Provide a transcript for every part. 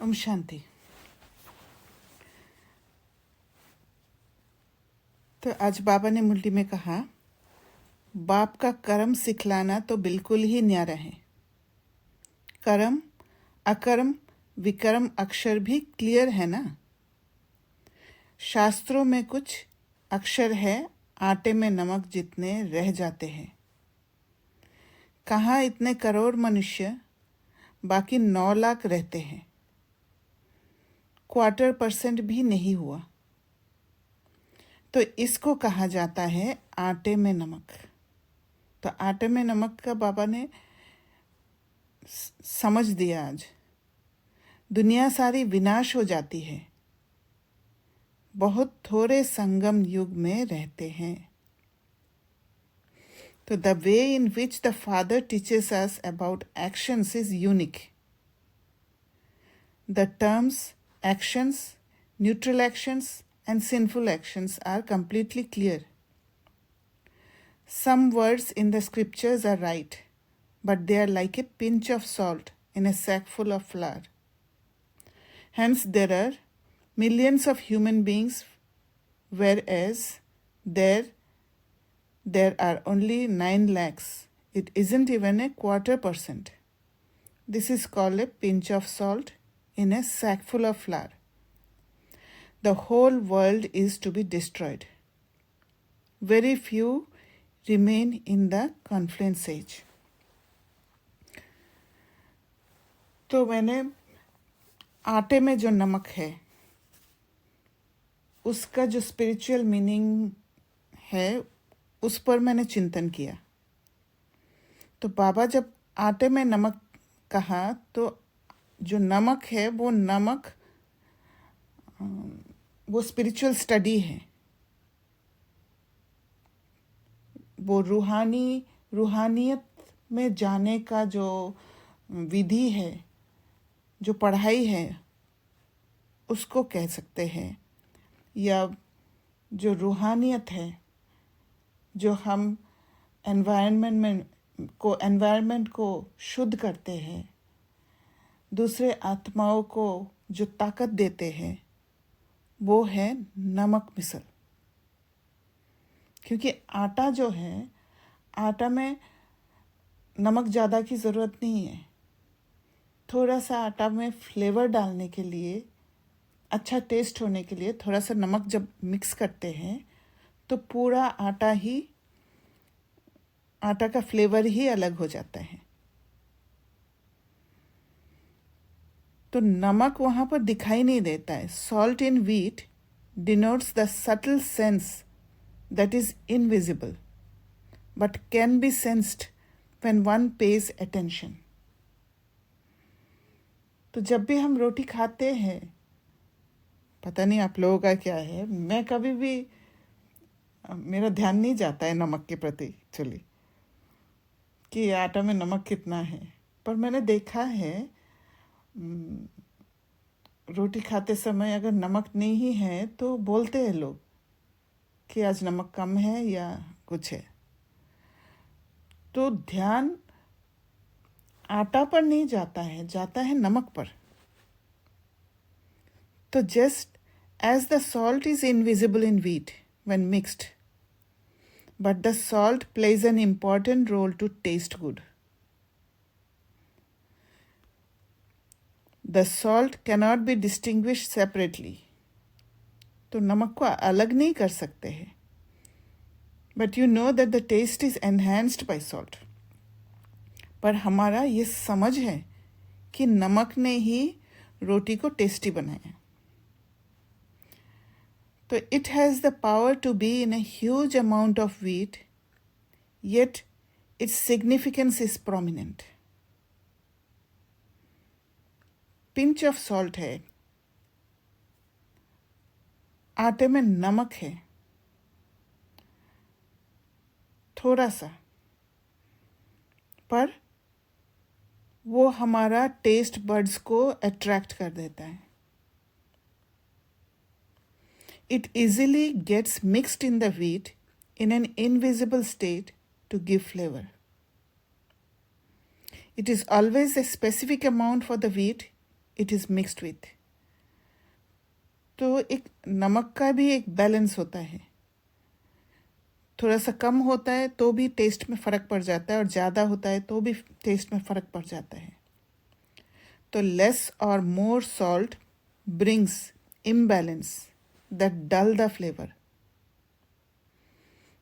ओम शांति। तो आज बाबा ने मुरली में कहा, बाप का कर्म सिखलाना तो बिल्कुल ही न्यारा है। कर्म, अकर्म, विकर्म अक्षर भी क्लियर है ना। शास्त्रों में कुछ अक्षर है, आटे में नमक जितने रह जाते हैं। कहाँ इतने करोड़ मनुष्य, बाकी 9 लाख रहते हैं। 1/4% भी नहीं हुआ, तो इसको कहा जाता है आटे में नमक। तो आटे में नमक का बाबा ने समझ दिया। आज दुनिया सारी विनाश हो जाती है, बहुत थोड़े संगम युग में रहते हैं। तो the way in which the father teaches us about actions is unique. The terms actions, neutral actions and sinful actions are completely clear. Some words in the scriptures are right, but they are like a pinch of salt in a sack full of flour. Hence, there are millions of human beings, whereas there are only 9 lakhs. It isn't even a 1/4%. This is called a pinch of salt in a sack full of flour. The whole world is to be destroyed. Very few remain in the confluence age. तो मैंने आटे में जो नमक है उसका जो spiritual meaning है उस पर मैंने चिंतन किया। तो बाबा जब आटे में नमक कहा तो जो नमक है वो स्पिरिचुअल स्टडी है, वो रूहानियत में जाने का जो विधि है, जो पढ़ाई है, उसको कह सकते हैं। या जो रूहानियत है, जो हम एनवायरनमेंट को शुद्ध करते हैं, दूसरे आत्माओं को जो ताकत देते हैं, वो है नमक मिसल। क्योंकि आटा जो है, आटा में नमक ज़्यादा की ज़रूरत नहीं है। थोड़ा सा आटा में फ्लेवर डालने के लिए, अच्छा टेस्ट होने के लिए थोड़ा सा नमक जब मिक्स करते हैं तो पूरा आटा का फ्लेवर ही अलग हो जाता है। तो नमक वहाँ पर दिखाई नहीं देता है। Salt in wheat denotes the subtle sense that is invisible but can be sensed when one pays attention. तो जब भी हम रोटी खाते हैं, पता नहीं आप लोगों का क्या है, मैं कभी भी मेरा ध्यान नहीं जाता है नमक के प्रति एक्चुअली कि आटा में नमक कितना है। पर मैंने देखा है रोटी खाते समय अगर नमक नहीं है तो बोलते हैं लोग कि आज नमक कम है या कुछ है। तो ध्यान आटा पर नहीं जाता है, जाता है नमक पर। तो just as the salt is invisible in wheat when mixed, but the salt plays an important role to taste good. The salt cannot be distinguished separately. तो नमक को अलग नहीं कर सकते हैं, but you know that the taste is enhanced by salt. पर हमारा ये समझ है कि नमक ने ही रोटी को टेस्टी बनाया। तो it has the power to be in a huge amount of wheat, yet its significance is prominent. Pinch of salt है, आटे में नमक है थोड़ा सा, पर वो हमारा टेस्ट बड्स को अट्रैक्ट कर देता है। It easily gets mixed in the wheat in an invisible state to give flavor. It is always a specific amount for the wheat it is mixed with. तो एक नमक का भी एक बैलेंस होता है, थोड़ा सा कम होता है तो भी टेस्ट में फ़र्क पड़ जाता है, और ज़्यादा होता है तो भी टेस्ट में फ़र्क पड़ जाता है. तो लेस और मोर salt brings imbalance that dull the flavor.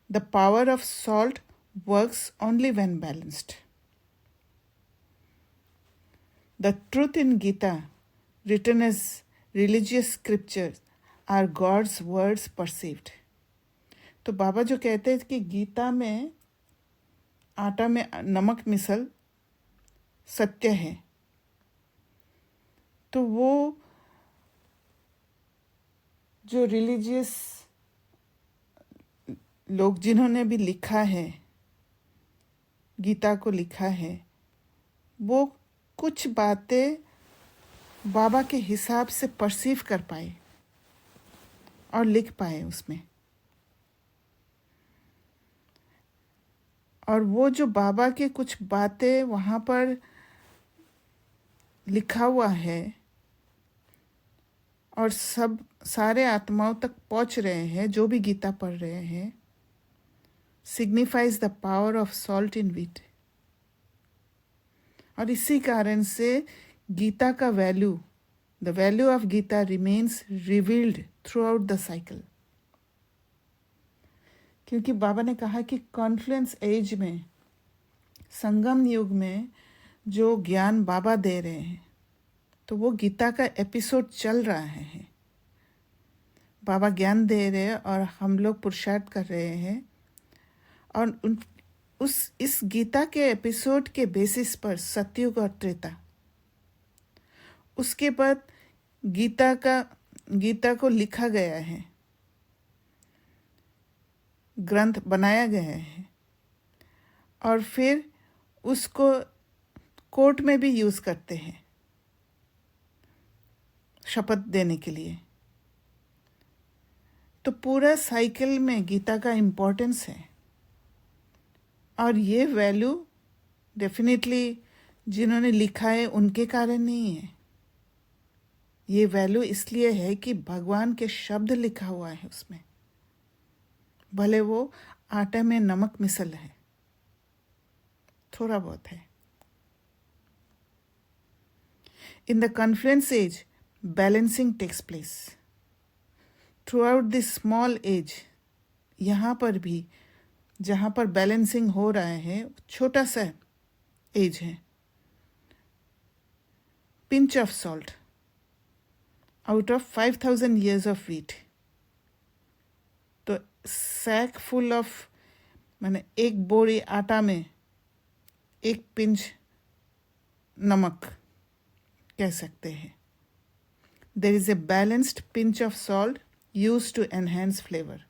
The power of salt works only when balanced. The truth in Gita, written as religious scriptures, are God's words perceived. तो बाबा जो कहते हैं कि गीता में आटा में नमक मिसल सत्य है, तो वो जो रिलीजियस लोग जिन्होंने भी लिखा है, गीता को लिखा है, वो कुछ बातें बाबा के हिसाब से परसीव कर पाए और लिख पाए उसमें. और वो जो बाबा के कुछ बातें वहाँ पर लिखा हुआ है और सब सारे आत्माओं तक पहुँच रहे हैं, जो भी गीता पढ़ रहे हैं, signifies the power of salt in wheat. और इसी कारण से गीता का value, the value of Gita remains revealed throughout the cycle. क्योंकि बाबा ने कहा कि कॉन्फ्लुएंस एज में, संगम युग में जो ज्ञान बाबा दे रहे हैं, तो वो गीता का एपिसोड चल रहा है. बाबा ज्ञान दे रहे हैं और हम लोग पुरुषार्थ कर रहे हैं, और इस गीता के एपिसोड के बेसिस पर सतयुग और त्रेता, उसके बाद गीता को लिखा गया है, ग्रंथ बनाया गया है, और फिर उसको कोर्ट में भी यूज़ करते हैं शपथ देने के लिए. तो पूरा साइकिल में गीता का इम्पोर्टेंस है. और ये वैल्यू डेफिनेटली जिन्होंने लिखा है उनके कारण नहीं है. ये वैल्यू इसलिए है कि भगवान के शब्द लिखा हुआ है उसमें, भले वो आटे में नमक मिसल है, थोड़ा बहुत है. In the confluence age, balancing takes place. Throughout this small age, यहाँ पर भी जहाँ पर बैलेंसिंग हो रहा है, छोटा सा एज है. Pinch of salt out of 5000 years of wheat. तो सैक फुल ऑफ, मैंने एक बोरी आटा में एक पिंच नमक कह सकते हैं. There is a balanced pinch of salt used to enhance flavour.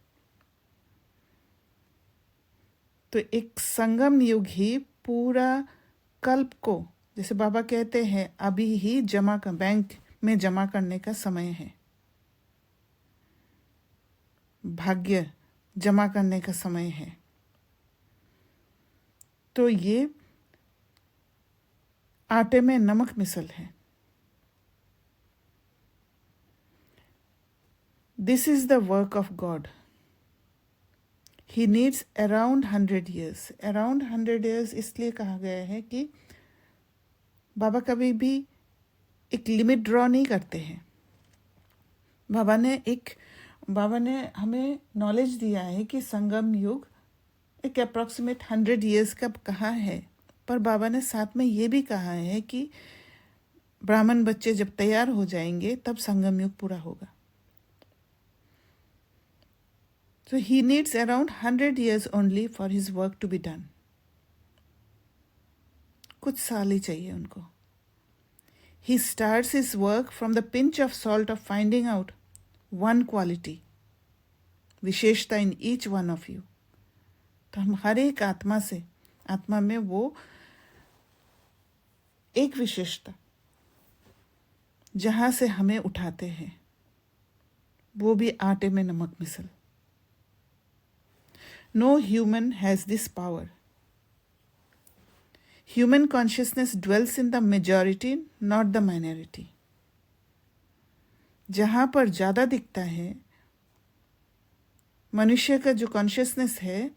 तो एक संगम युग ही पूरा कल्प को, जैसे बाबा कहते हैं, अभी ही बैंक में जमा करने का समय है, भाग्य जमा करने का समय है. तो ये आटे में नमक मिसल है. This is the work of God. He needs around 100 years. Around 100 years इसलिए कहा गया है कि बाबा कभी भी एक लिमिट ड्रॉ नहीं करते हैं. बाबा ने हमें नॉलेज दिया है कि संगम युग एक अप्रॉक्सीमेट 100 years का कहा है, पर बाबा ने साथ में ये भी कहा है कि ब्राह्मण बच्चे जब तैयार हो जाएंगे तब संगम युग पूरा होगा. So he needs around 100 years only for his work to be done. कुछ साल ही चाहिए उनको. He starts his work from the pinch of salt of finding out one quality, विशेषता in each one of you. तो हम हर एक आत्मा में वो एक विशेषता जहाँ से हमें उठाते हैं, वो भी आटे में नमक मिसल. No human has this power. Human consciousness dwells in the majority, not the minority. जहाँ पर ज़्यादा दिखता है, मनुष्य का जो कॉन्शियसनेस है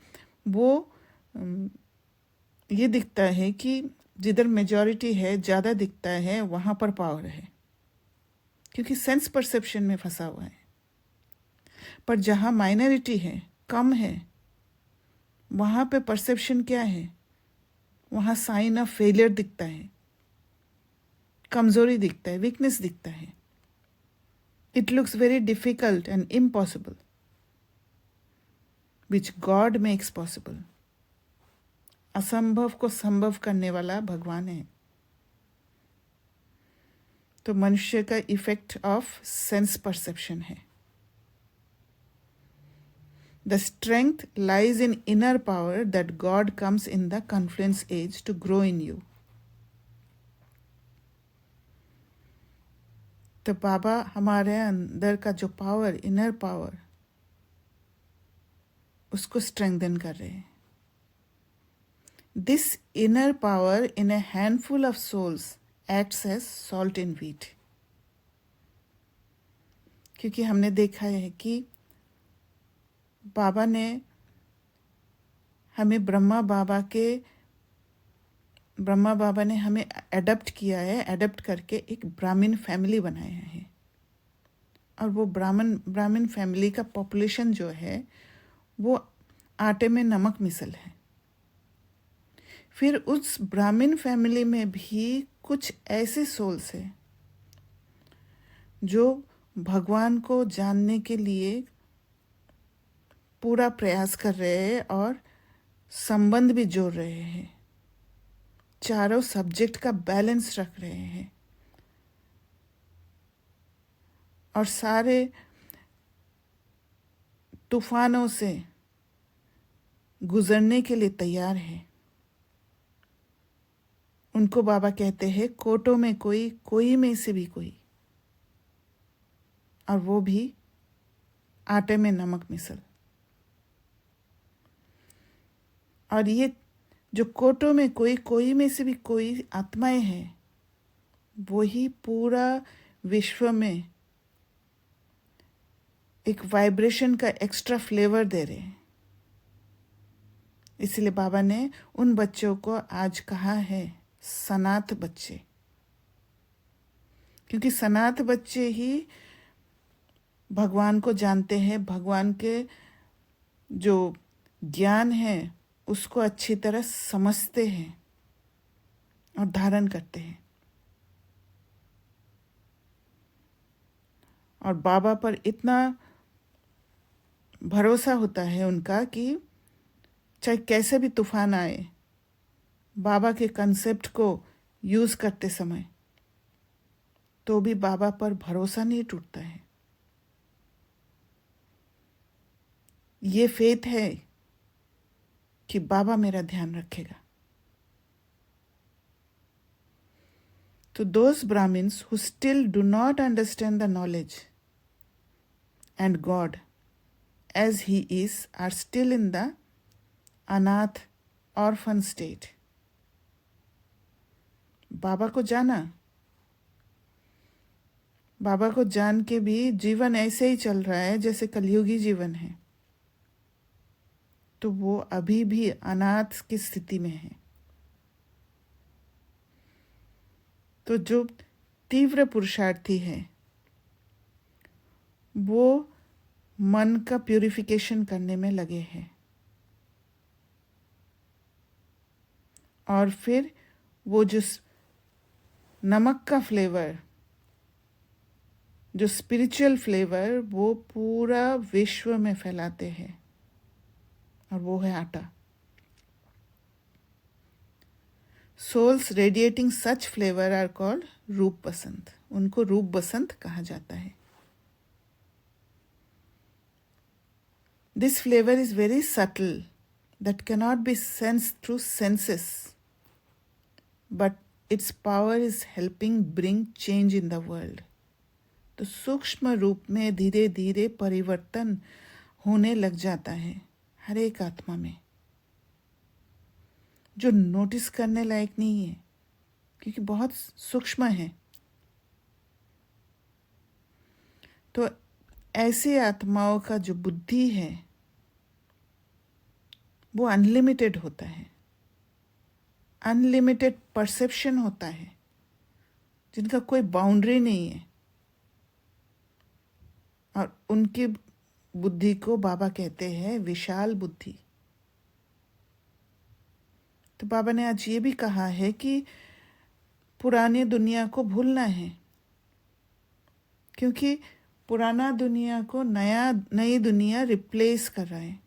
वो ये दिखता है कि जिधर मेजॉरिटी है, ज़्यादा दिखता है, वहाँ पर पावर है, क्योंकि सेंस परसेप्शन में फंसा हुआ है। पर जहाँ माइनॉरिटी है, कम है, वहाँ पे परसेप्शन क्या है? वहाँ साइन ऑफ फेलियर दिखता है, कमजोरी दिखता है, वीकनेस दिखता है। It looks very difficult and impossible, which God makes possible. असंभव को संभव करने वाला भगवान है। तो मनुष्य का इफेक्ट ऑफ सेंस परसेप्शन है। The strength lies in inner power that God comes in the confluence age to grow in you. तो बाबा हमारे अंदर का जो पावर, इनर पावर, उसको स्ट्रेंथन कर रहे हैं। This inner power in a handful of souls acts as salt in wheat. क्योंकि हमने देखा है कि बाबा ने हमें ब्रह्मा बाबा ने हमें एडप्ट किया है, एडप्ट करके एक ब्राह्मण फैमिली बनाया है। और वो ब्राह्मण फैमिली का पॉपुलेशन जो है वो आटे में नमक मिसल है। फिर उस ब्राह्मण फैमिली में भी कुछ ऐसे सोल्स है जो भगवान को जानने के लिए पूरा प्रयास कर रहे हैं और संबंध भी जोड़ रहे हैं, चारों सब्जेक्ट का बैलेंस रख रहे हैं और सारे तूफानों से गुजरने के लिए तैयार है। उनको बाबा कहते हैं कोटों में कोई में से भी कोई, और वो भी आटे में नमक मिसल। और ये जो कोटों में कोई में से भी कोई आत्माएं हैं, वो ही पूरा विश्व में एक वाइब्रेशन का एक्स्ट्रा फ्लेवर दे रहे हैं। इसलिए बाबा ने उन बच्चों को आज कहा है सनात बच्चे, क्योंकि सनात बच्चे ही भगवान को जानते हैं, भगवान के जो ज्ञान है उसको अच्छी तरह समझते हैं और धारण करते हैं। और बाबा पर इतना भरोसा होता है उनका कि चाहे कैसे भी तूफान आए, बाबा के कंसेप्ट को यूज़ करते समय तो भी बाबा पर भरोसा नहीं टूटता है। ये फेथ है कि बाबा मेरा ध्यान रखेगा। तो those Brahmins who still do not understand the knowledge and God as He is are still in the अनाथ orphan state. बाबा को जाना, बाबा को जान के भी जीवन ऐसे ही चल रहा है जैसे कलयुगी जीवन है, तो वो अभी भी अनाथ की स्थिति में है। तो जो तीव्र पुरुषार्थी है वो मन का प्यूरिफिकेशन करने में लगे हैं, और फिर वो जो नमक का फ्लेवर, जो स्पिरिचुअल फ्लेवर, वो पूरा विश्व में फैलाते हैं, और वो है आटा। Souls radiating such flavour are called Roop Basant. उनको रूप बसंत कहा जाता है। This flavour is very subtle that cannot be sensed through senses, but its power is helping bring change in the world. तो सूक्ष्म रूप में धीरे धीरे परिवर्तन होने लग जाता है हर एक आत्मा में, जो नोटिस करने लायक नहीं है क्योंकि बहुत सूक्ष्म है। तो ऐसी आत्माओं का जो बुद्धि है वो अनलिमिटेड होता है, अनलिमिटेड परसेप्शन होता है, जिनका कोई बाउंड्री नहीं है। और उनकी बुद्धि को बाबा कहते हैं विशाल बुद्धि। तो बाबा ने आज ये भी कहा है कि पुरानी दुनिया को भूलना है, क्योंकि पुराना दुनिया को नई दुनिया रिप्लेस कर रहा है।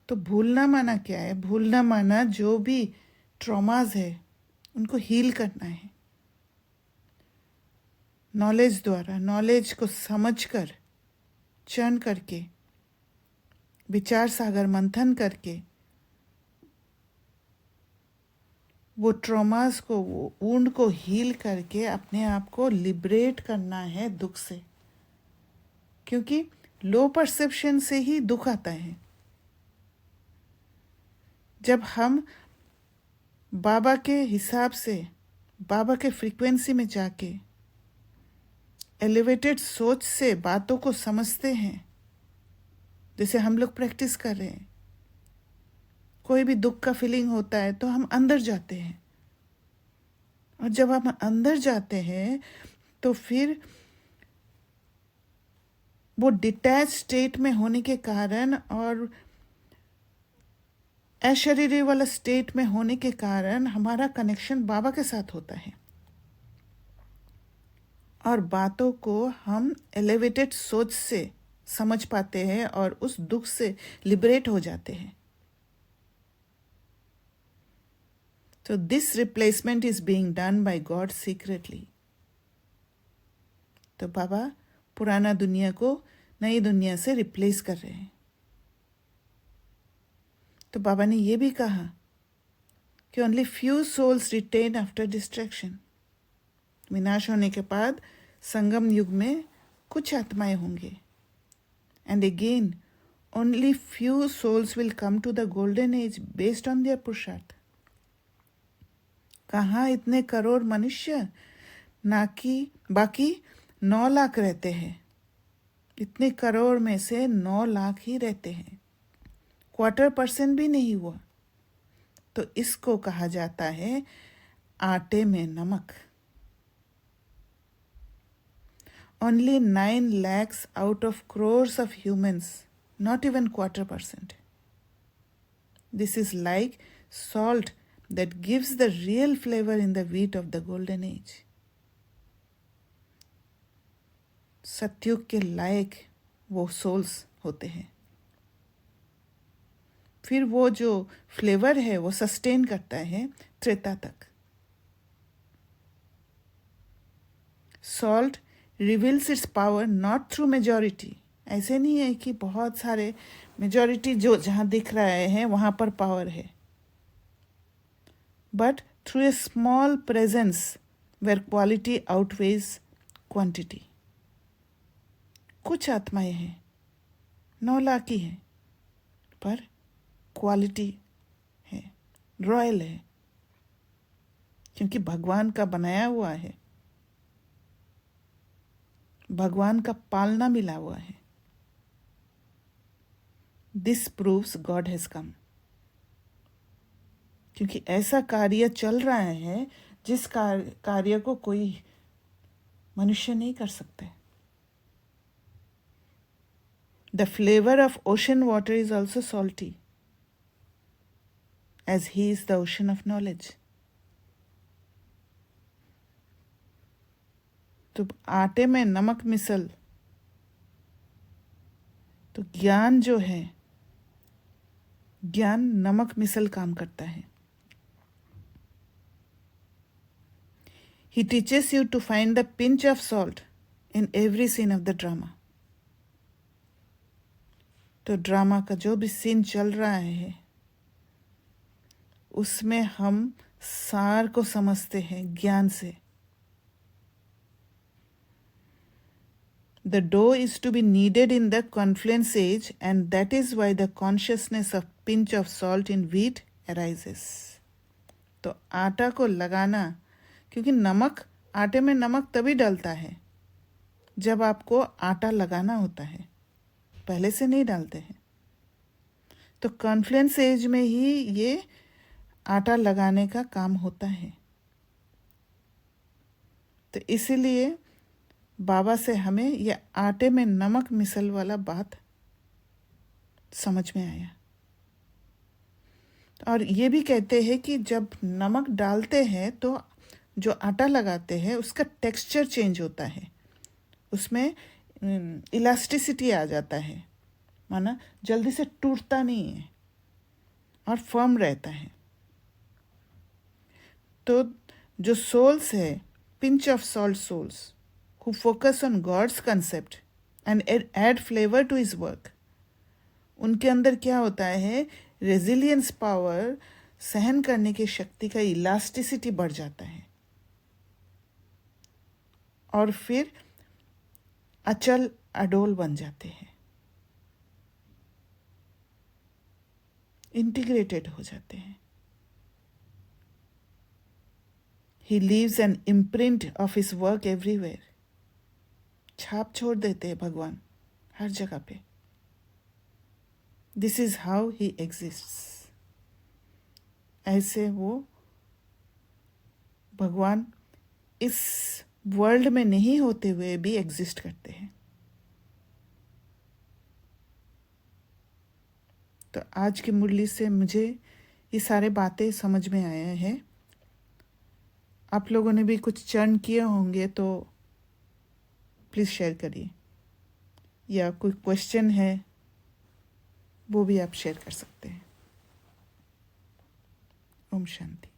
तो भूलना माना क्या है? भूलना माना जो भी ट्रॉमास है उनको हील करना है, नॉलेज द्वारा, नॉलेज को समझकर, चर्न करके, विचार सागर मंथन करके वो ट्रॉमास को, वो वुंड को हील करके अपने आप को लिबरेट करना है दुख से, क्योंकि लो परसेप्शन से ही दुख आता है। जब हम बाबा के हिसाब से, बाबा के फ्रीक्वेंसी में जाके एलिवेटेड सोच से बातों को समझते हैं, जैसे हम लोग प्रैक्टिस कर रहे हैं, कोई भी दुख का फीलिंग होता है तो हम अंदर जाते हैं, और जब हम अंदर जाते हैं तो फिर वो डिटैच स्टेट में होने के कारण और अशरीरी वाला स्टेट में होने के कारण हमारा कनेक्शन बाबा के साथ होता है, और बातों को हम एलिवेटेड सोच से समझ पाते हैं और उस दुख से लिबरेट हो जाते हैं। So this replacement is being done by God secretly. तो बाबा पुराना दुनिया को नई दुनिया से रिप्लेस कर रहे हैं। तो बाबा ने ये भी कहा कि only few souls retain after distraction. विनाश होने के बाद संगम युग में कुछ आत्माएं होंगे। And again, only few souls will come to the golden age based on their पुरुषार्थ। कहाँ इतने करोड़ मनुष्य, ना कि बाकी 9 लाख रहते हैं। इतने करोड़ में से 9 लाख ही रहते हैं, 0.25% भी नहीं हुआ। तो इसको कहा जाता है आटे में नमक। Only 9 lakhs out of crores of humans, not even 0.25%. This is like salt that gives the real flavor in the wheat of the golden age. सत्युग के लायक वो सोल्स होते हैं। फिर वो जो फ्लेवर है वो सस्टेन करता है त्रेता तक। Salt reveals it's power not through majority. ऐसे नहीं है कि बहुत सारे मेजॉरिटी जो जहाँ दिख रहे हैं वहाँ पर पावर है, but through a small presence where quality outweighs quantity. कुछ आत्माएं हैं, 9 लाख ही हैं, पर क्वालिटी है, रॉयल है, क्योंकि भगवान का बनाया हुआ है, भगवान का पालना मिला हुआ है। This proves God has come. क्योंकि ऐसा कार्य चल रहा है जिस कार्य को कोई मनुष्य नहीं कर सकते। The flavor of ocean water is also salty, as he is the ocean of knowledge. तो आटे में नमक मिसल, तो ज्ञान जो है, ज्ञान नमक मिसल काम करता है। He teaches you to find the pinch of salt in every scene of the drama. तो ड्रामा का जो भी सीन चल रहा है उसमें हम सार को समझते हैं ज्ञान से। The dough is to be kneaded in the confluence age, and that is why the consciousness of pinch of salt in wheat arises. तो आटा को लगाना, क्योंकि नमक, आटे में नमक तभी डलता है जब आपको आटा लगाना होता है, पहले से नहीं डालते हैं। तो कॉन्फ्लेंस एज में ही ये आटा लगाने का काम होता है। तो इसीलिए बाबा से हमें ये आटे में नमक मिसल वाला बात समझ में आया। और ये भी कहते हैं कि जब नमक डालते हैं तो जो आटा लगाते हैं उसका टेक्सचर चेंज होता है, उसमें इलास्टिसिटी आ जाता है, माना जल्दी से टूटता नहीं है और फर्म रहता है। तो जो सोल्स है, pinch of salt souls who focus on God's concept and add flavor to his work, उनके अंदर क्या होता है, रेजिलियंस पावर, सहन करने की शक्ति का इलास्टिसिटी बढ़ जाता है और फिर अचल अडोल बन जाते हैं, इंटीग्रेटेड हो जाते हैं। He leaves an imprint of his work everywhere. छाप छोड़ देते हैं भगवान हर जगह पे। This is how he exists. ऐसे वो भगवान इस वर्ल्ड में नहीं होते हुए भी एग्जिस्ट करते हैं। तो आज की मुरली से मुझे ये सारे बातें समझ में आया है। आप लोगों ने भी कुछ चर्न किए होंगे तो प्लीज़ शेयर करिए, या कोई क्वेश्चन है वो भी आप शेयर कर सकते हैं। ओम शांति।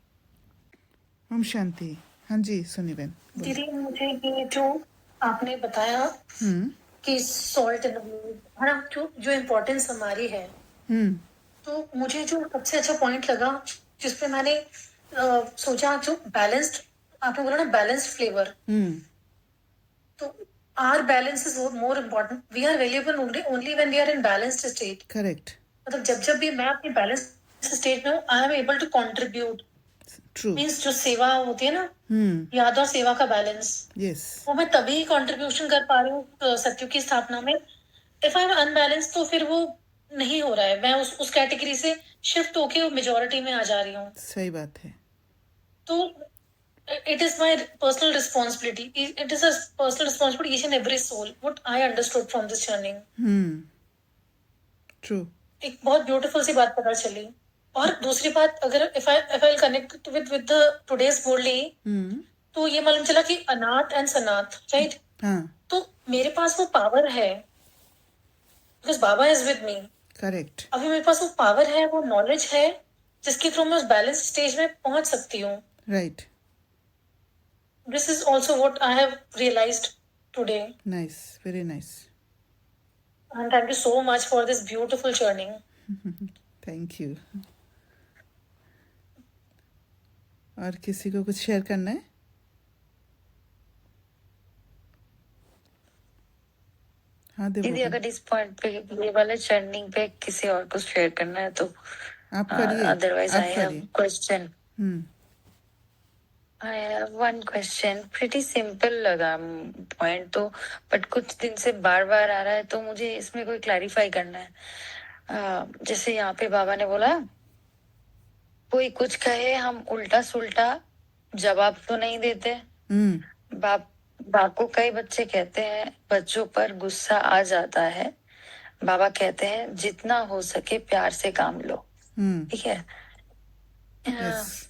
ओम शांति। हाँ जी सुनी बहन। दीदी मुझे ये जो आपने बताया कि सॉल्ट है ना, जो इम्पोर्टेंस हमारी है, तो मुझे जो सबसे अच्छा पॉइंट लगा जिसपे मैंने सोचा, जो बैलेंस्ड आपने बोला ना, बैलेंस्ड फ्लेवर, तो our balance is more important. We are valuable only when we are in balanced state. Correct. मतलब जब भी मैं अपनी बैलेंस्ड स्टेट में हूँ, I am able to contribute. True. Means जो सेवा होती है ना, याद और सेवा का बैलेंस, यस, वो मैं तभी कंट्रीब्यूशन कर पा रही हूँ सत्युग की स्थापना में। इफ आई एम अनबैलेंस तो फिर वो नहीं हो रहा है, मैं उस कैटेगरी से शिफ्ट होके मेजोरिटी में आ जा रही हूँ। सही बात है। तो it is my personal responsibility. It is a personal responsibility each and every soul. What I understood from this journey. True. एक बहुत ब्यूटीफुल सी बात पता चली। और दूसरी बात, अगर if I connect with the today's boldly, तो ये मालूम चला कि अनाथ एंड सनाथ, राइट? हाँ, तो मेरे पास वो पावर है because Baba is with me. Correct. अभी मेरे पास वो पावर है, वो नॉलेज है, जिसके थ्रू मैं उस बैलेंस स्टेज में पहुंच सकती हूँ। Right. This is also what I have realized today. Nice, very nice. And thank you so much for this beautiful journey. Thank you. और किसी को कुछ शेयर करना है? हाँ दीदी, अगर इस पॉइंट पे, ये वाले चर्निंग पे किसी और को शेयर करना है तो आप करिए। Otherwise I have question. I have one question. Pretty simple लगा पॉइंट तो, बट कुछ दिन से बार बार आ रहा है, तो मुझे इसमें कोई क्लैरिफाई करना है। जैसे यहाँ पे बाबा ने बोला, कोई कुछ कहे हम उल्टा सुल्टा जवाब तो नहीं देते। बाप को कई बच्चे कहते हैं बच्चों पर गुस्सा आ जाता है, बाबा कहते हैं जितना हो सके प्यार से काम लो। ठीक है। yes.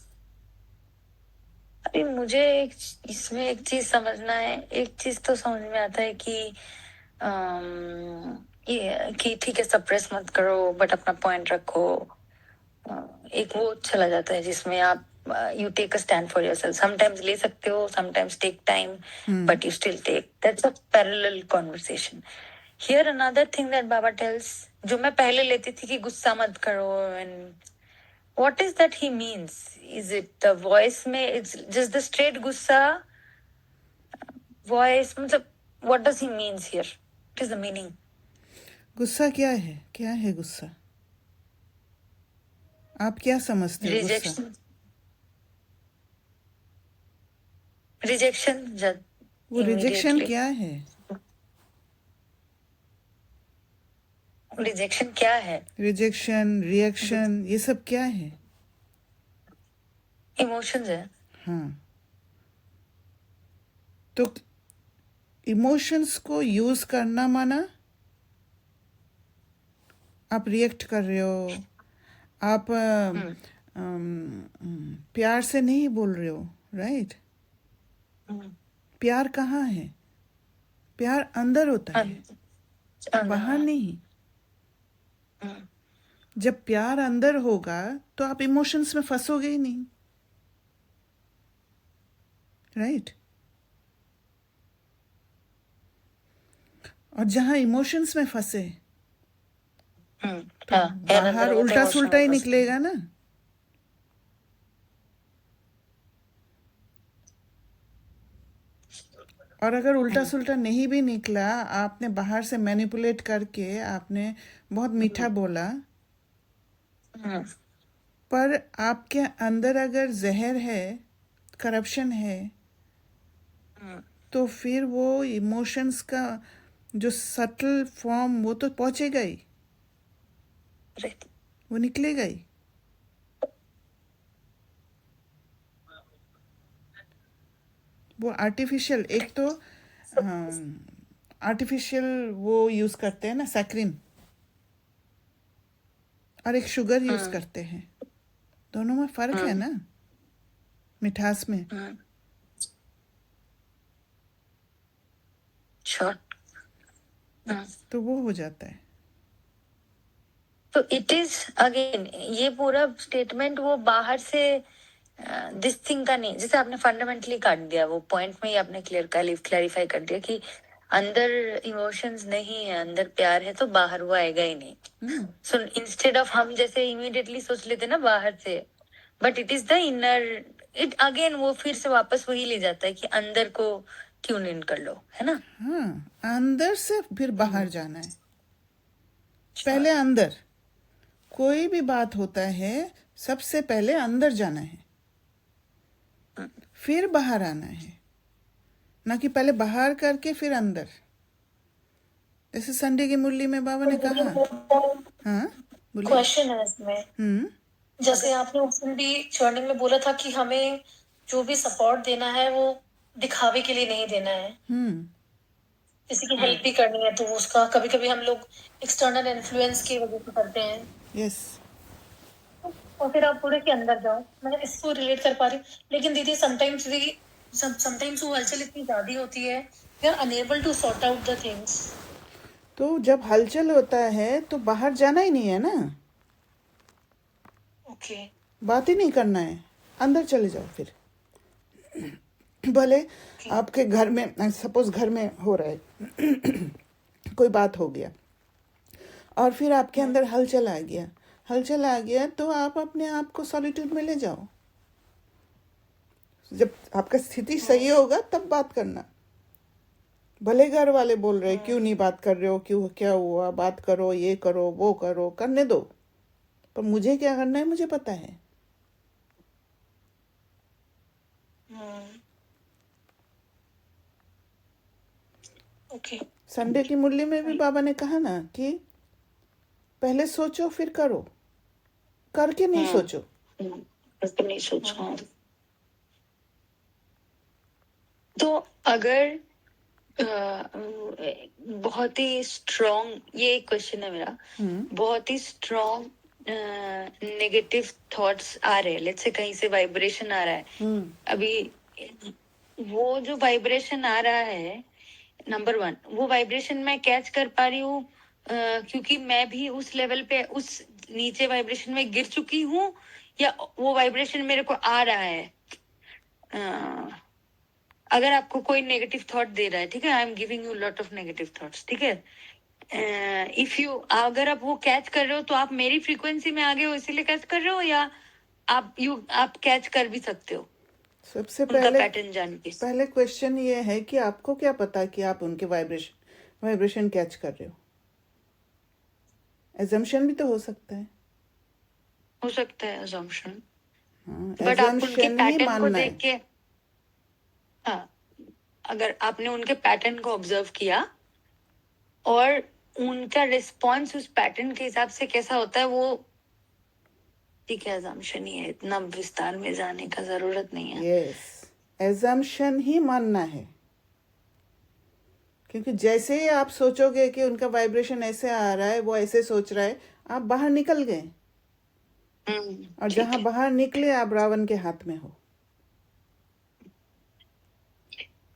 अभी मुझे इसमें एक चीज समझना है। एक चीज तो समझ में आता है कि ये कि ठीक है, सप्रेस मत करो बट अपना पॉइंट रखो। एक वो चला जाता है जिसमें आप you take a stand for yourself. Sometimes ले सकते हो, sometimes take time, but you still take. That's a parallel conversation. Here another thing that Baba tells, जो मैं पहले लेती थी कि गुस्सा मत करो, and what is that he means? Is it the voice में, it's just the straight गुस्सा voice, मतलब what does he means here? What is the meaning? गुस्सा क्या है? क्या है गुस्सा? आप क्या समझते हो गुस्सा? रिजेक्शन। वो रिजेक्शन क्या है? रिजेक्शन क्या है? रिजेक्शन, रिएक्शन, ये सब क्या है? इमोशंस है। हाँ, तो इमोशंस को यूज करना माना आप रिएक्ट कर रहे हो, आप प्यार से नहीं बोल रहे हो, राइट? प्यार कहाँ है? प्यार अंदर होता है, बाहर नहीं। जब प्यार अंदर होगा तो आप इमोशंस में फंसोगे ही नहीं, राइट? और जहां इमोशंस में फंसे तो बाहर उल्टा सुल्टा ही निकलेगा ना। और अगर उल्टा सुल्टा नहीं भी निकला, आपने बाहर से मैनिपुलेट करके आपने बहुत मीठा बोला, पर आपके अंदर अगर जहर है, करप्शन है, तो फिर वो इमोशंस का जो सटल फॉर्म वो तो पहुंचेगा ही, वो निकलेगा ही। वो आर्टिफिशियल, एक तो आर्टिफिशियल वो यूज करते हैं ना, सैक्रिन, और एक शुगर यूज करते हैं। दोनों में फर्क है ना, मिठास में। तो वो हो जाता है। तो इट इज अगेन, ये पूरा स्टेटमेंट वो बाहर से दिस थिंग का नहीं, जैसे आपने फंडामेंटली काट दिया वो पॉइंट में ही आपने क्लैरिफाई कर दिया कि अंदर इमोशंस नहीं है, अंदर प्यार है, तो बाहर वो आएगा ही नहीं। सो इंस्टेड ऑफ हम जैसे इमीडिएटली सोच लेते ना बाहर से, but it is the inner, it again वो फिर से वापस वही ले जाता है कि अंदर को ट्यून इन कर लो, है ना? हाँ, अंदर से फिर बाहर जाना है। पहले अंदर, कोई भी बात होता है सबसे पहले अंदर जाना है, फिर बाहर आना है, ना कि पहले बाहर करके फिर अंदर। जैसे संडे की मुरली में बाबा ने कहा। हाँ, बोलिए। क्वेश्चन है इसमें, जैसे आपने उस दिन भी चर्निंग में बोला था कि हमें जो भी सपोर्ट देना है वो दिखावे के लिए नहीं देना है, किसी की हेल्प भी करनी है तो उसका कभी कभी हम लोग एक्सटर्नल इन्फ्लुएंस की वजह से करते हैं। यस। और फिर आप बोले कि अंदर जाओ, मैं इसको रिलेट कर पा रही हूँ। लेकिन दीदी समटाइम्स वो हलचल इतनी ज्यादा होती है, we are unable to sort out the things. तो जब हलचल होता है तो बाहर जाना ही नहीं है ना, ओके, बात ही नहीं करना है, अंदर चले जाओ फिर। भले आपके घर में, सपोज घर में हो रहा है कोई बात हो गया और फिर आपके अंदर हलचल आ गया, तो आप अपने आप को सॉलिट्यूड में ले जाओ। जब आपका स्थिति सही होगा तब बात करना। भले घर वाले बोल रहे क्यों नहीं बात कर रहे हो, क्यों, क्या हुआ, बात करो, ये करो, वो करो, करने दो, पर मुझे क्या करना है मुझे पता है। ओके, संडे की मुरली में भी बाबा ने कहा ना कि पहले सोचो फिर करो, करके नहीं सोचो। तो अगर बहुत ही स्ट्रॉन्ग, ये एक क्वेश्चन है मेरा, बहुत ही स्ट्रॉन्ग नेगेटिव थॉट्स आ रहे हैं, लेट्स से कहीं से वाइब्रेशन आ रहा है, अभी वो जो वाइब्रेशन आ रहा है, नंबर 1 वो वाइब्रेशन मैं कैच कर पा रही हूँ क्योंकि मैं भी उस लेवल पे, उस नीचे वाइब्रेशन में गिर चुकी हूँ, या वो वाइब्रेशन मेरे को आ रहा है? अगर आपको कोई नेगेटिव थॉट दे रहा है, ठीक है, I am giving you lot of negative thoughts, ठीक है, इफ यू, अगर आप वो कैच कर रहे हो तो आप मेरी फ्रीक्वेंसी में आ गए हो इसीलिए कैच कर रहे हो, या आप कैच कर भी सकते हो? सबसे पहले पैटर्न जान के पहले क्वेश्चन ये है कि आपको क्या पता कि आप उनके वाइब्रेशन कैच कर रहे हो? एजम्पशन भी तो हो सकता है। एजम्पशन, हाँ, बट आप उनके पैटर्न को देख के, हाँ, अगर आपने उनके पैटर्न को ऑब्जर्व किया और उनका रिस्पॉन्स उस पैटर्न के हिसाब से कैसा होता है वो ठीक है, assumption ही है, इतना विस्तार में जाने का जरूरत नहीं है। यस, एजम्पशन ही मानना है, क्योंकि जैसे ही आप सोचोगे कि उनका वाइब्रेशन ऐसे आ रहा है, वो ऐसे सोच रहा है, आप बाहर निकल गए, और ठीक जहां है। बाहर निकले आप रावण के हाथ में हो।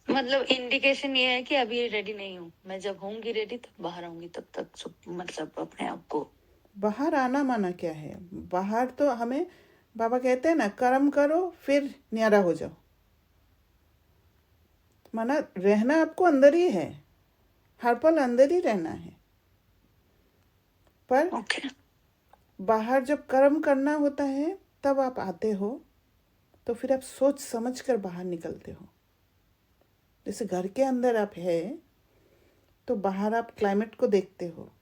मतलब इंडिकेशन ये है कि अभी रेडी नहीं हूँ मैं, जब होंगी रेडी तब बाहर आऊंगी, तब तक मतलब अपने आप को बाहर आना माना क्या है? बाहर तो हमें बाबा कहते हैं ना, कर्म करो फिर न्यारा हो जाओ। माना रहना आपको अंदर ही है, हर पल अंदर ही रहना है, पर ओके। बाहर जब कर्म करना होता है तब आप आते हो, तो फिर आप सोच समझ कर बाहर निकलते हो। जैसे घर के अंदर आप है तो बाहर आप क्लाइमेट को देखते हो,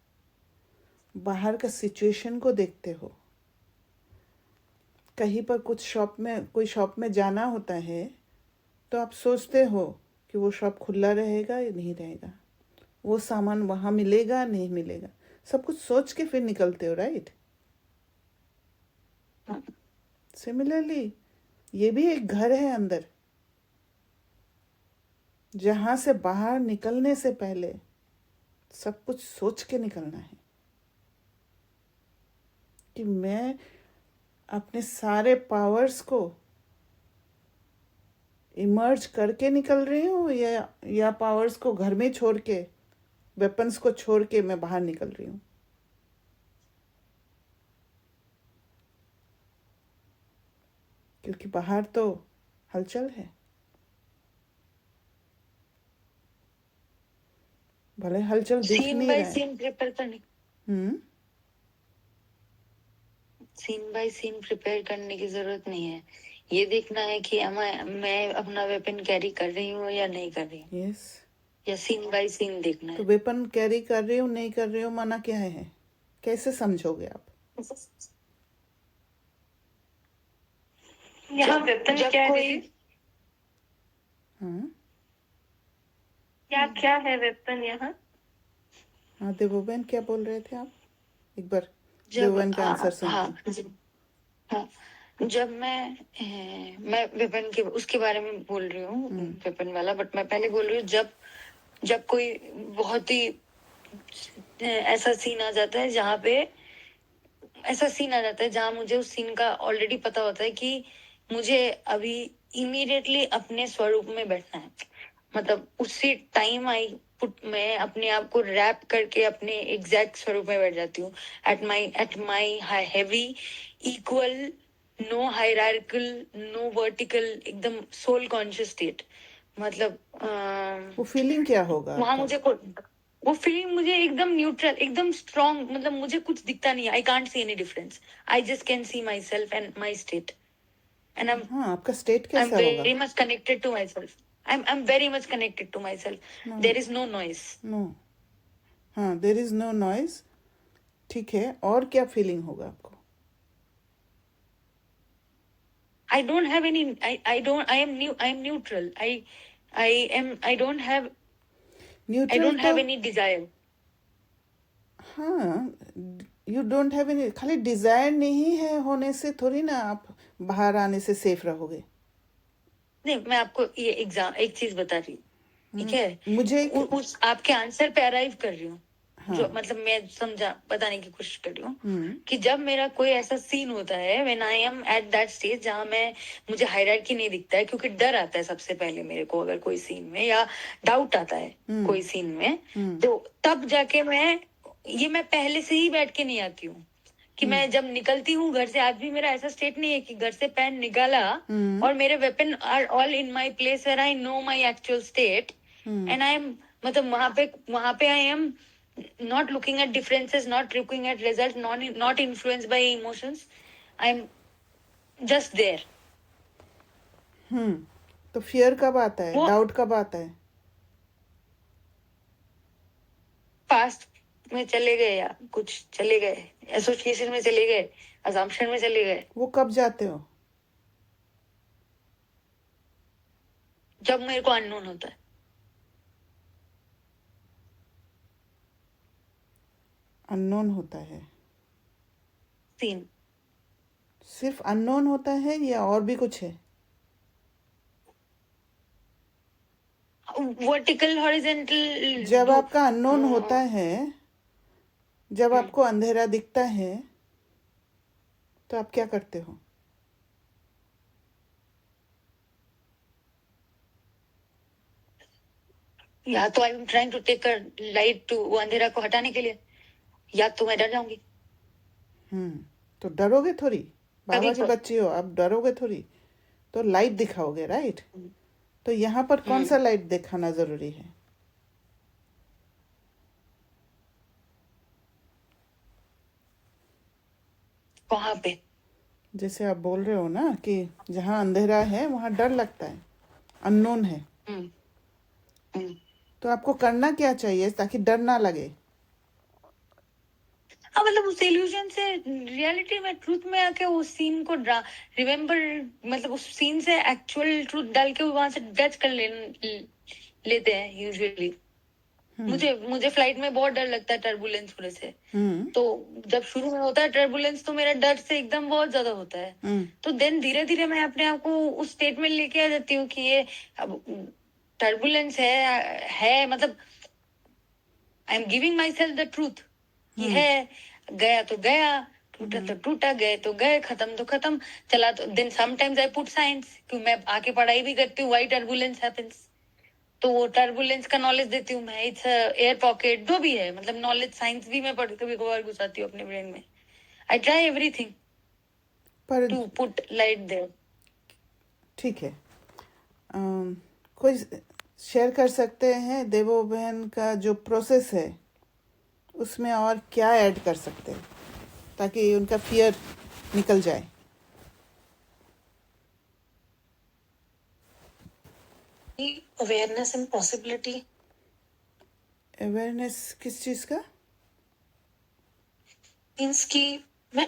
बाहर का सिचुएशन को देखते हो। कहीं पर कोई शॉप में जाना होता है तो आप सोचते हो कि वो शॉप खुला रहेगा या नहीं रहेगा, वो सामान वहाँ मिलेगा नहीं मिलेगा, सब कुछ सोच के फिर निकलते हो, राइट? सिमिलरली ये भी एक घर है अंदर, जहाँ से बाहर निकलने से पहले सब कुछ सोच के निकलना है कि मैं अपने सारे पावर्स को इमर्ज करके निकल रही हूँ, या पावर्स को घर में छोड़ के, वेपन्स को छोड़ के मैं बाहर निकल रही हूँ। क्योंकि बाहर तो हलचल है, भले हलचल दिख सीन नहीं बाय रहा है। सीन प्रिपेयर करने सीन बाय सीन प्रिपेयर करने की जरूरत नहीं है। ये देखना है कि मैं अपना वेपन कैरी कर रही हूँ या नहीं कर रही हूँ, यस, या सीन बाय सीन देखना तो है। वेपन कैरी कर रही हूँ नहीं कर रही हूँ माना क्या है? कैसे समझोगे आप? यहाँ वेपन जब क्या है कोई दीदी? हाँ क्या क्या है वेपन यहाँ? हाँ, देवोबेन क्या बोल रहे थे आप? एक बार जब देवोबेन का आंसर सुनते हाँ हैं। हाँ, जब मैं वेपन के उसके बारे में बोल रही हूँ, वेपन वाला, बट मैं पहले बोल रही हूँ जब जब कोई बहुत ही ऐसा सीन आ जाता है जहाँ पे ऐसा सीन आ जाता है जहाँ मुझे उस सीन का ऑलरेडी पता होता है कि मुझे अभी इमीडिएटली अपने स्वरूप में बैठना है। मतलब उसी टाइम मैं अपने आप को रैप करके अपने एग्जैक्ट स्वरूप में बैठ जाती हूँ। At my heavy equal, no hierarchical, no vertical, एकदम सोल कॉन्शियस स्टेट। मतलब वो फीलिंग क्या होगा वहां आपका? वो फीलिंग मुझे एकदम न्यूट्रल, एकदम स्ट्रॉन्ग, मतलब मुझे कुछ दिखता नहीं, I can't see any difference, I just can see my self and my state, and हाँ, आपका स्टेट I'm कैसा होगा? very much connected to myself. I'm very much connected to myself. No There is no noise. No, हाँ, there is no noise. ठीक है, और क्या feeling होगा आपको? I don't have any. I don't. I am new. I am neutral. I am. I don't have. I neutral don't तो have any desire. हाँ, you don't have any, खाली Dzire नहीं है होने से थोड़ी ना आप बाहर आने से सेफ रहोगे। नहीं, मैं आपको ये एक चीज बता रही हूँ, ठीक है? मुझे एक उस आपके आंसर पे अराइव कर रही हूँ। हाँ जो मतलब मैं बताने की कोशिश कर रही हूँ कि जब मेरा कोई ऐसा सीन होता है, when I am at that stage जहां मुझे हायरार्की नहीं दिखता है, क्योंकि डर आता है सबसे पहले मेरे को, अगर कोई सीन में, या डाउट आता है कोई सीन में, तो तब जाके मैं पहले से ही बैठ के नहीं आती हूँ कि मैं जब निकलती हूँ घर से। आज भी मेरा ऐसा स्टेट नहीं है कि घर से पैन निकाला और मेरे weapon are all in my place where I know my actual state, and I am, मतलब वहां पे I am not looking at differences, not looking at results, not influenced by emotions. I'm just there. तो fear कब आता है, वो doubt कब आता है? पास्ट में चले गए, या कुछ चले गए, एसोसिएशन में चले गए, अजम्पशन में चले गए, वो कब जाते हो? जब मेरे को अननोन होता है। अननोन होता है? सीन सिर्फ अननोन होता है या और भी कुछ है? वर्टिकल हॉरिजेंटल जब आपका अननोन होता है, जब हम्म। आपको अंधेरा दिखता है, तो आप क्या करते हो? या तो I am trying to take a light to वो अंधेरा को हटाने के लिए, या तो मैं डर जाऊंगी। तो डरोगे थोड़ी, बाबा कभी की बच्ची हो, आप डरोगे थोड़ी, तो लाइट दिखाओगे, राइट? तो यहाँ पर कौन सा लाइट दिखाना जरूरी है? वहां पे जैसे आप बोल रहे हो ना कि जहाँ अंधेरा है वहाँ डर लगता है, अननोन है, हम्म, हम्म। तो आपको करना क्या चाहिए ताकि डर ना लगे? हाँ, मतलब उस इल्यूजन से रियलिटी में ट्रूथ में आके उस सीन को रिमेम्बर, मतलब उस सीन से एक्चुअल ट्रूथ डाल के वहां से टच कर लेते हैं यूजुअली। मुझे मुझे फ्लाइट में बहुत डर लगता है टर्बुलेंस होने से। तो जब शुरू में होता है टर्बुलेंस तो मेरा डर से एकदम बहुत ज्यादा होता है। तो देन धीरे धीरे मैं अपने आप को उस स्टेट में लेके आ जाती हूँ कि ये अब टर्बुलेंस है मतलब I am giving my self the truth कि है, गया तो गया, टूटा तो टूटा, गए तो गए, खत्म तो खत्म, चला तो। Then sometimes I put science कि मैं आके पढ़ाई भी करती हूँ, व्हाई टर्बुलेंस हैपेंस, तो वो टर्बुलेंस का नॉलेज देती हूँ मैं। इट्स एयर पॉकेट जो भी है, मतलब नॉलेज साइंस भी मैं पढ़ कभी कभार घुसाती हूँ अपने ब्रेन में। आई ट्राई एवरीथिंग पर टू पुट लाइट देयर। ठीक है, कोई शेयर कर सकते हैं देवो बहन का जो प्रोसेस है उसमें और क्या ऐड कर सकते हैं ताकि उनका फियर निकल जाए? Awareness and possibility. अवेयरनेस किस चीज़ का? मीन्स कि मैं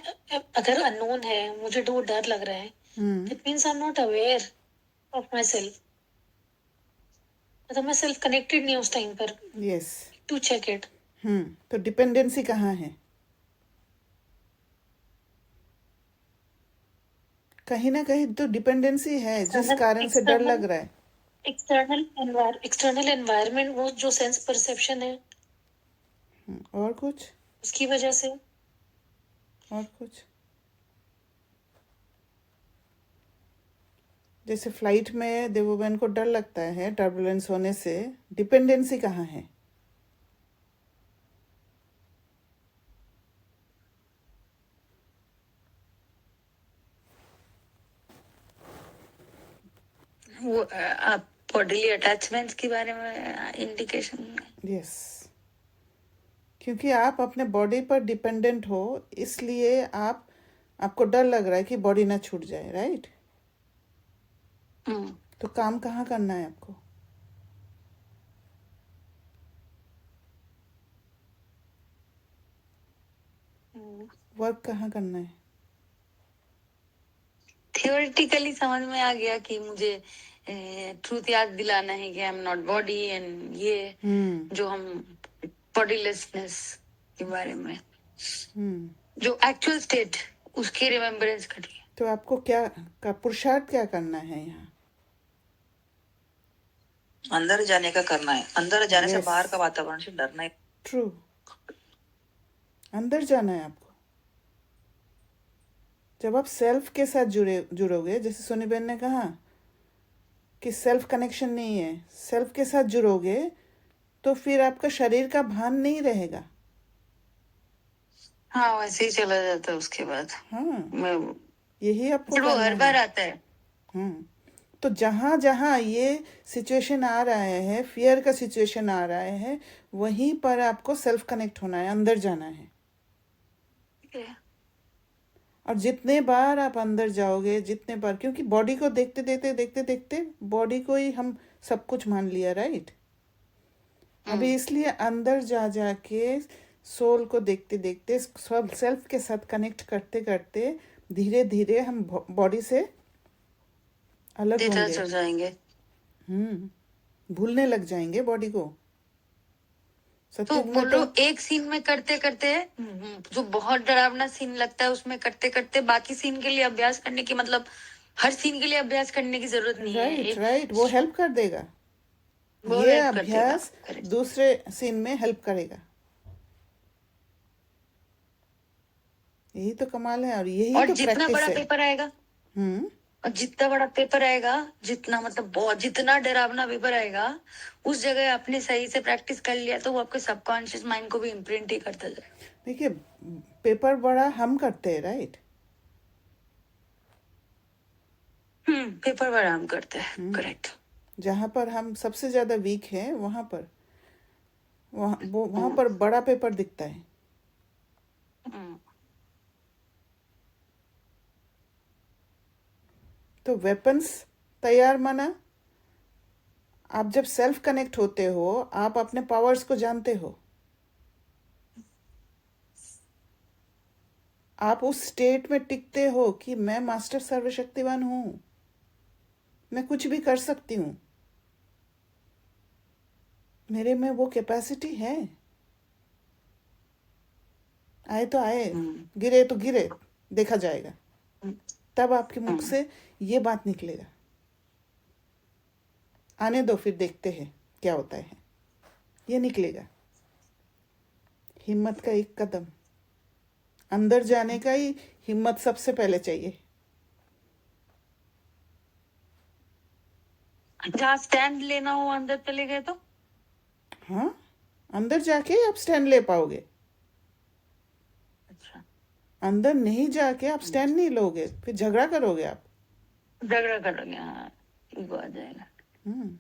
अगर अननोन है, मुझे तो डर लग रहा है, it means I am not aware of myself, मतलब मैं सेल्फ कनेक्टेड नहीं उस टाइम पर यस। To check it. तो डिपेंडेंसी कहाँ है? कहीं ना कहीं तो डिपेंडेंसी है जिस कारण से डर लग रहा है। एक्सटर्नल एनवायरनमेंट, वो जो सेंस परसेप्शन है और कुछ? उसकी वजह से। और कुछ? जैसे फ्लाइट में देवोबहन को डर लगता है टर्बुलेंस होने से, डिपेंडेंसी कहाँ है? वो आप बॉडीली अटैचमेंट्स के बारे में इंडिकेशन। यस, क्योंकि आप अपने बॉडी पर डिपेंडेंट हो, इसलिए आपको डर लग रहा है कि बॉडी ना छूट जाए, राइट? तो काम कहाँ करना है आपको? वर्क कहाँ करना है? थियोरेटिकली समझ में आ गया कि मुझे ट्रूथ याद दिलाना है कि आई एम नॉट बॉडी, एंड ये जो हम बॉडीलेसनेस के बारे में, जो एक्चुअल स्टेट उसकी रिमेम्बरेंस करी। तो आपको क्या का पुरुषार्थ क्या करना है यहाँ? अंदर जाने का करना है, अंदर जाने से Yes. बाहर का वातावरण से डरना है। ट्रू, अंदर जाना है आपको। जब आप सेल्फ के साथ जुड़ोगे, जैसे सोनी बहन ने कहा कि सेल्फ कनेक्शन नहीं है, सेल्फ के साथ जुड़ोगे तो फिर आपका शरीर का भान नहीं रहेगा। हाँ, वैसे ही चला जाता है उसके बाद। हाँ, मैं यही आपको वो करना हर है। बार आता है। तो जहाँ जहाँ ये सिचुएशन आ रहा है, फियर का सिचुएशन आ रहा है, वहीं पर आपको सेल्फ कनेक्ट होना है, अंदर जाना है। और जितने बार आप अंदर जाओगे, जितने बार, क्योंकि बॉडी को देखते देखते बॉडी को ही हम सब कुछ मान लिया, राइट? अभी इसलिए अंदर जा के सोल को देखते देखते, सब सेल्फ के साथ कनेक्ट करते करते धीरे धीरे हम बॉडी से अलग डिटैच हो होंगे, जाएंगे। भूलने लग जाएंगे बॉडी को। तो सत्युग में बोलो तो एक सीन में करते करते जो बहुत डरावना सीन लगता है उसमें करते करते बाकी सीन के लिए अभ्यास करने की, मतलब हर सीन के लिए अभ्यास करने की जरूरत नहीं है। राइट एक राइट, वो हेल्प कर देगा। वो ये हेल्प कर देगा। अभ्यास करेक्ट। दूसरे सीन में हेल्प करेगा। यही तो कमाल है और यही और तो जितना प्रैक्टिस बड़ा है। पेपर आएगा, हम्म और जितना बड़ा पेपर आएगा, जितना मतलब बहुत जितना डरावना पेपर आएगा, उस जगह आपने सही से प्रैक्टिस कर लिया तो वो आपके सबकॉन्शियस माइंड को भी इम्प्रिंट ही करता जाएगा। देखिए, पेपर बड़ा हम करते हैं, राइट? पेपर पर आराम करते हैं। करेक्ट। जहाँ पर हम सबसे ज्यादा वीक हैं वहां पर वहां पर बड़ा पेपर दिखता है। तो वेपन्स तैयार माना, आप जब सेल्फ कनेक्ट होते हो आप अपने पावर्स को जानते हो। आप उस स्टेट में टिकते हो कि मैं मास्टर सर्वशक्तिवान हूं, मैं कुछ भी कर सकती हूं, मेरे में वो कैपेसिटी है। आए तो आए, गिरे तो गिरे, देखा जाएगा। तब आपके मुख से ये बात निकलेगा, आने दो फिर देखते हैं क्या होता है, ये निकलेगा। हिम्मत का एक कदम, अंदर जाने का ही हिम्मत सबसे पहले चाहिए। जहाँ स्टैंड लेना हो अंदर चले गए तो हाँ, अंदर जाके आप स्टैंड ले पाओगे। अच्छा, अंदर नहीं जाके आप स्टैंड नहीं लोगे, फिर झगड़ा करोगे आप। झगड़ा करोगे। हाँ, ईगो आ जाएगा। हम्म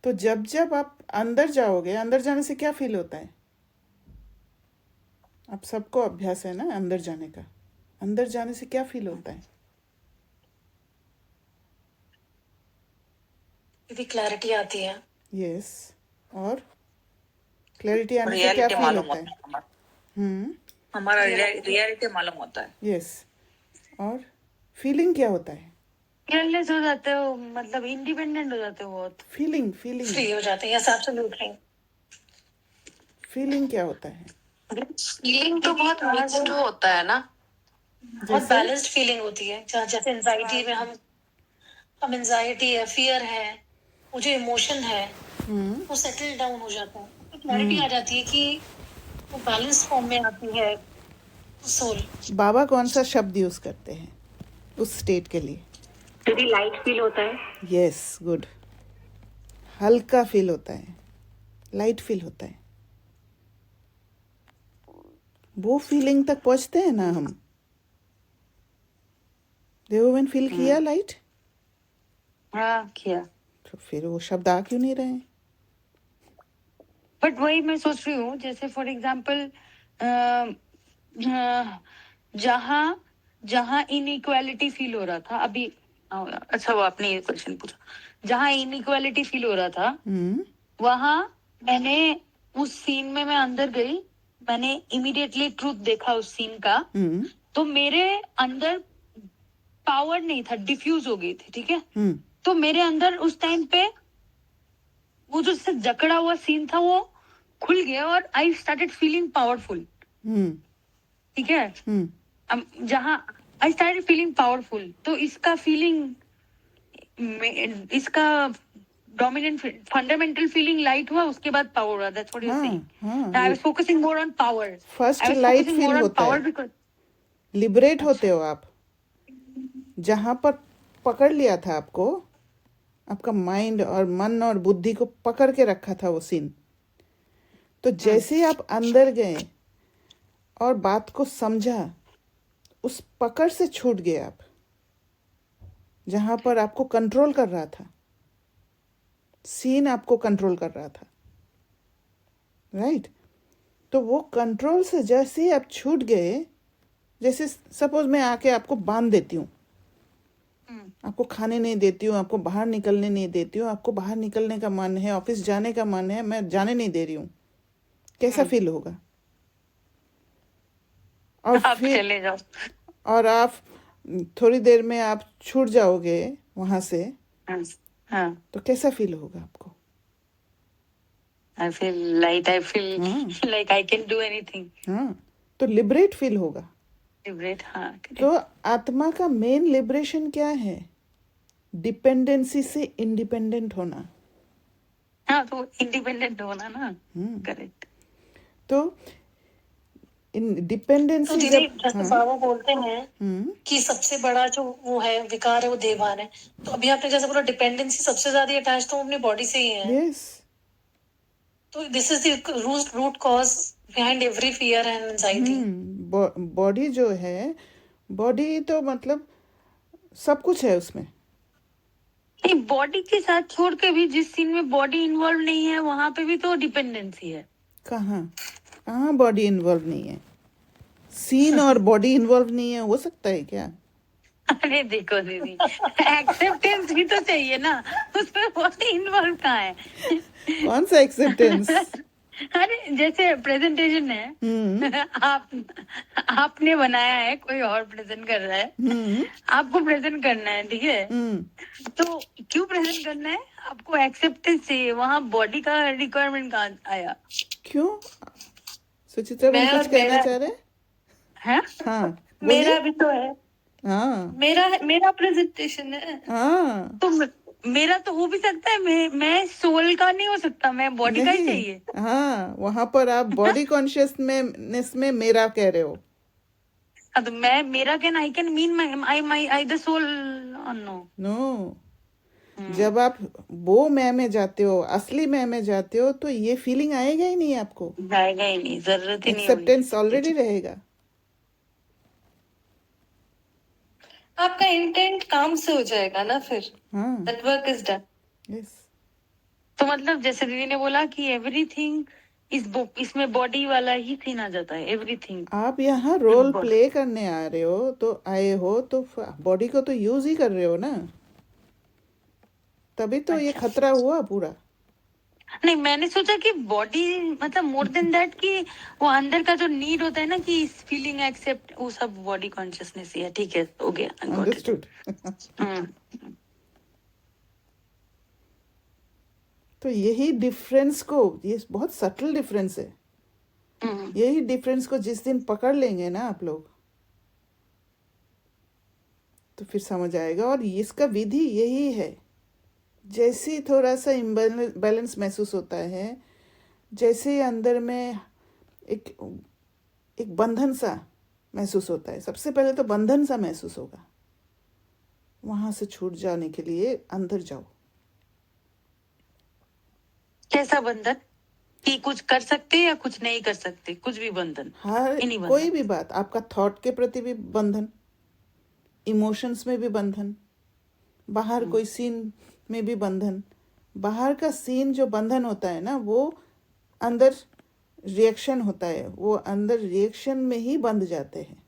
तो जब जब आप अंदर जाओगे, अंदर जाने से क्या फील होता है? आप सबको अभ्यास है ना अंदर जाने का। अंदर जाने से क्या फील होता है? क्योंकि क्लैरिटी आती है। यस, और क्लैरिटी आने से क्या रियलिटी फील मालूम होता है? होता है, हम्म हमारा रियलिटी मालूम होता है। यस, और फीलिंग क्या होता है? केयरलेस हो जाते हो, मतलब इंडिपेंडेंट हो जाते हो बहुत। फीलिंग फीलिंग फ्री हो जाते हैं। Yes, absolutely. फीलिंग क्या होता है? फीलिंग तो बहुत मिक्स्ड होता है ना। बहुत जैसे बैलेंस्ड फीलिंग होती है। जैसे एंजाइटी में हम एंजाइटी है, फियर है, वो जो इमोशन है वो सेटल डाउन हो जाता है। तो क्लैरिटी आ जाती है कि वो बैलेंस फॉर्म में आती है सोल। बाबा कौन सा शब्द यूज करते हैं उस स्टेट के लिए? वेरी लाइट फील होता है। Yes, good. हल्का फील होता है, लाइट फील होता है। वो फीलिंग तक पहुंचते हैं ना हम। देवोवन फील किया लाइट, हाँ किया। तो फिर वो शब्द आ क्यों नहीं रहे हैं? बट वही मैं सोच रही हूँ, जैसे फॉर एग्जाम्पल जहाँ जहाँ इनइक्वालिटी फील हो रहा था अभी। अच्छा, वो आपने ये क्वेश्चन पूछा, जहाँ इनइक्वालिटी फील हो रहा था वहां मैंने उस सीन में मैं अंदर गई, मैंने इमीडिएटली ट्रूथ देखा उस सीन का। तो मेरे अंदर पावर नहीं था, डिफ्यूज हो गई थी। ठीक है, तो मेरे अंदर उस टाइम पे वो जो से जकड़ा हुआ सीन था वो खुल गया और आई स्टार्टेड फीलिंग पावरफुल। ठीक है, जहाँ आई स्टार्टेड फीलिंग पावरफुल, तो इसका फीलिंग, इसका डोमिनेंट फंडामेंटल फीलिंग लाइट हुआ, उसके बाद पावर हुआ। That's what you are saying. I was focusing more on power. First light feel होता है, लिबरेट होते हो आप। जहां पर पकड़ लिया था आपको, आपका माइंड और मन और बुद्धि को पकड़ के रखा था वो सीन, तो जैसे ही आप अंदर गए और बात को समझा, उस पकड़ से छूट गए आप। जहां पर आपको कंट्रोल कर रहा था, सीन आपको कंट्रोल कर रहा था, राइट? तो वो कंट्रोल से जैसे ही आप छूट गए, जैसे सपोज मैं आके आपको बांध देती हूँ, आपको खाने नहीं देती हूँ, आपको बाहर निकलने नहीं देती हूँ, आपको बाहर निकलने का मन है, ऑफिस जाने का मन है, मैं जाने नहीं दे रही हूँ, कैसा फील होगा? और आप फिर चले जाओ। और आप थोड़ी देर में आप छूट जाओगे वहां से, हाँ, तो कैसा फील होगा आपको? I feel light, I feel हाँ like I can do anything. हाँ, तो लिबरेट फील होगा। लिबरेट, हाँ तो correct। आत्मा का मेन लिबरेशन क्या है? डिपेंडेंसी से इंडिपेंडेंट होना। हाँ, तो इंडिपेंडेंट होना ना, करेक्ट। तो इन तो डिपेंडेंसी दीदी जब, जैसे हाँ, बाबा बोलते हैं कि सबसे बड़ा जो वो है विकार है वो देवान है, तो अभी आपने जैसे बोला डिपेंडेंसी सबसे ज्यादा अटैच तो अपनी बॉडी से ही है, यस, तो this is the root cause behind every fear and anxiety. Body जो है, बॉडी तो मतलब सब कुछ है उसमें। नहीं, बॉडी के साथ छोड़ के भी जिस सीन में बॉडी इन्वॉल्व नहीं है वहां पे भी तो डिपेंडेंसी है। कहाँ कहाँ बॉडी इन्वॉल्व नहीं है? सीन और बॉडी इन्वॉल्व नहीं है, हो सकता है क्या? अरे देखो दीदी, एक्सेप्टेंस भी तो चाहिए ना, उसमें बॉडी इन्वॉल्व कहाँ है? कौन सा एक्सेप्टेंस? अरे जैसे प्रेजेंटेशन है, आपने बनाया है, कोई और प्रेजेंट कर रहा है, आपको प्रेजेंट करना है, ठीक है? तो क्यों प्रेजेंट करना है? आपको एक्सेप्टेंस चाहिए, वहां बॉडी का रिक्वायरमेंट कहाँ आया? क्यों? सुचित्रा बहन कुछ कहना चाह रहे हैं? है? हाँ मेरा बोलिए। भी तो है, हाँ मेरा प्रेजेंटेशन है। हाँ, तो मेरा तो हो भी सकता है, मैं सोल का नहीं हो सकता, मैं बॉडी का ही नहीं, चाहिए। हाँ, वहां पर आप बॉडी कॉन्शियसनेस में मेरा कह रहे हो। हाँ, तो मैं मेरा can I can mean I the soul, no. No, जब आप वो मैं में जाते हो, असली मैं में जाते हो, तो ये फीलिंग आएगा ही नहीं आपको। जाएगा ही नहीं, जरूरत ही नहीं एक्सेप्टेंस होगी। ऑलरेडी रहेगा। आपका इंटेंट काम से हो जाएगा ना, फिर हाँ, that work is done. Yes. तो मतलब जैसे दीदी ने बोला कि एवरीथिंग इसमें बॉडी वाला ही सीन आ जाता है, एवरीथिंग। आप यहाँ रोल प्ले करने आ रहे हो, तो आए हो तो बॉडी को तो यूज ही कर रहे हो ना, तभी तो ये अच्छा। खतरा हुआ पूरा। नहीं, मैंने सोचा कि बॉडी मतलब मोर देन दैट, कि वो अंदर का जो नीड होता है ना, कि फीलिंग एक्सेप्ट, वो सब बॉडी कॉन्शियसनेस ही है। ठीक है, हो गया, I got it। अंडरस्टूड। तो यही डिफरेंस को, ये बहुत सटल डिफरेंस है, यही डिफरेंस को जिस दिन पकड़ लेंगे ना आप लोग, तो फिर समझ आएगा। और इसका विधि यही है, जैसे ही थोड़ा सा इम्बैलेंस महसूस होता है, जैसे अंदर में एक एक बंधन सा महसूस होता है, सबसे पहले तो बंधन सा महसूस होगा, वहां से छूट जाने के लिए अंदर जाओ। कैसा बंधन? कि कुछ कर सकते या कुछ नहीं कर सकते, कुछ भी बंधन? हर इन्हीं बंधन। कोई भी बात, आपका थॉट के प्रति भी बंधन, इमोशंस में भी बंधन, बाहर कोई सीन में भी बंधन। बाहर का सीन जो बंधन होता है ना, वो अंदर रिएक्शन होता है, वो अंदर रिएक्शन में ही बंध जाते हैं।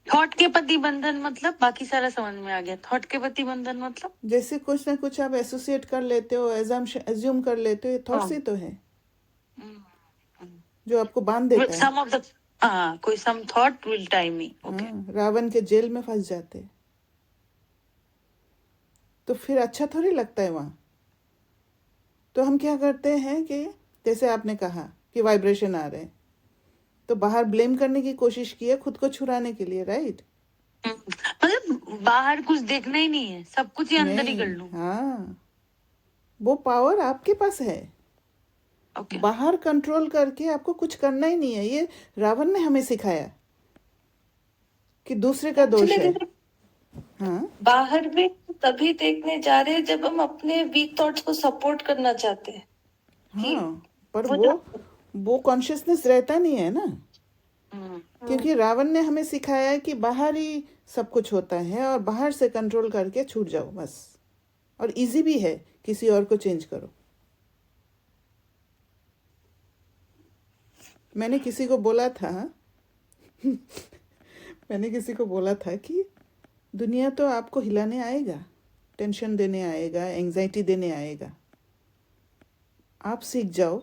थॉट के प्रति बंधन मतलब बाकी सारा समझ में आ गया। थॉट के प्रति बंधन मतलब जैसे कुछ ना कुछ आप एसोसिएट कर लेते हो, एज्यूम कर लेते हो, ये थॉट्स ही तो है जो आपको बांध देता है। सम ऑफ द कोई some thought will time me. Okay, Ravan के जेल में फंस जाते, तो फिर अच्छा थोड़ी लगता है वहां। तो हम क्या करते हैं कि जैसे आपने कहा कि वाइब्रेशन आ रहे हैं, तो बाहर ब्लेम करने की कोशिश की है खुद को छुड़ाने के लिए, राइट? मतलब बाहर कुछ देखना ही नहीं है, सब कुछ ही अंदर ही कर लूं। हाँ, वो पावर आपके पास है। ओके, बाहर कंट्रोल करके आपको कुछ करना ही नहीं है। ये रावण ने हमें सिखाया कि दूसरे का दोष है। हाँ, बाहर भी तभी देखने जा रहे हैं जब हम अपने वीक थॉट्स को सपोर्ट करना चाहते हैं। हाँ, पर वो कॉन्शियसनेस रहता नहीं है ना, क्योंकि रावण ने हमें सिखाया है कि बाहर ही सब कुछ होता है और बाहर से कंट्रोल करके छूट जाओ बस। और इजी भी है, किसी और को चेंज करो। मैंने किसी को बोला था मैंने किसी को बोला था कि दुनिया तो आपको हिलाने आएगा, टेंशन देने आएगा, एंजाइटी देने आएगा। आप सीख जाओ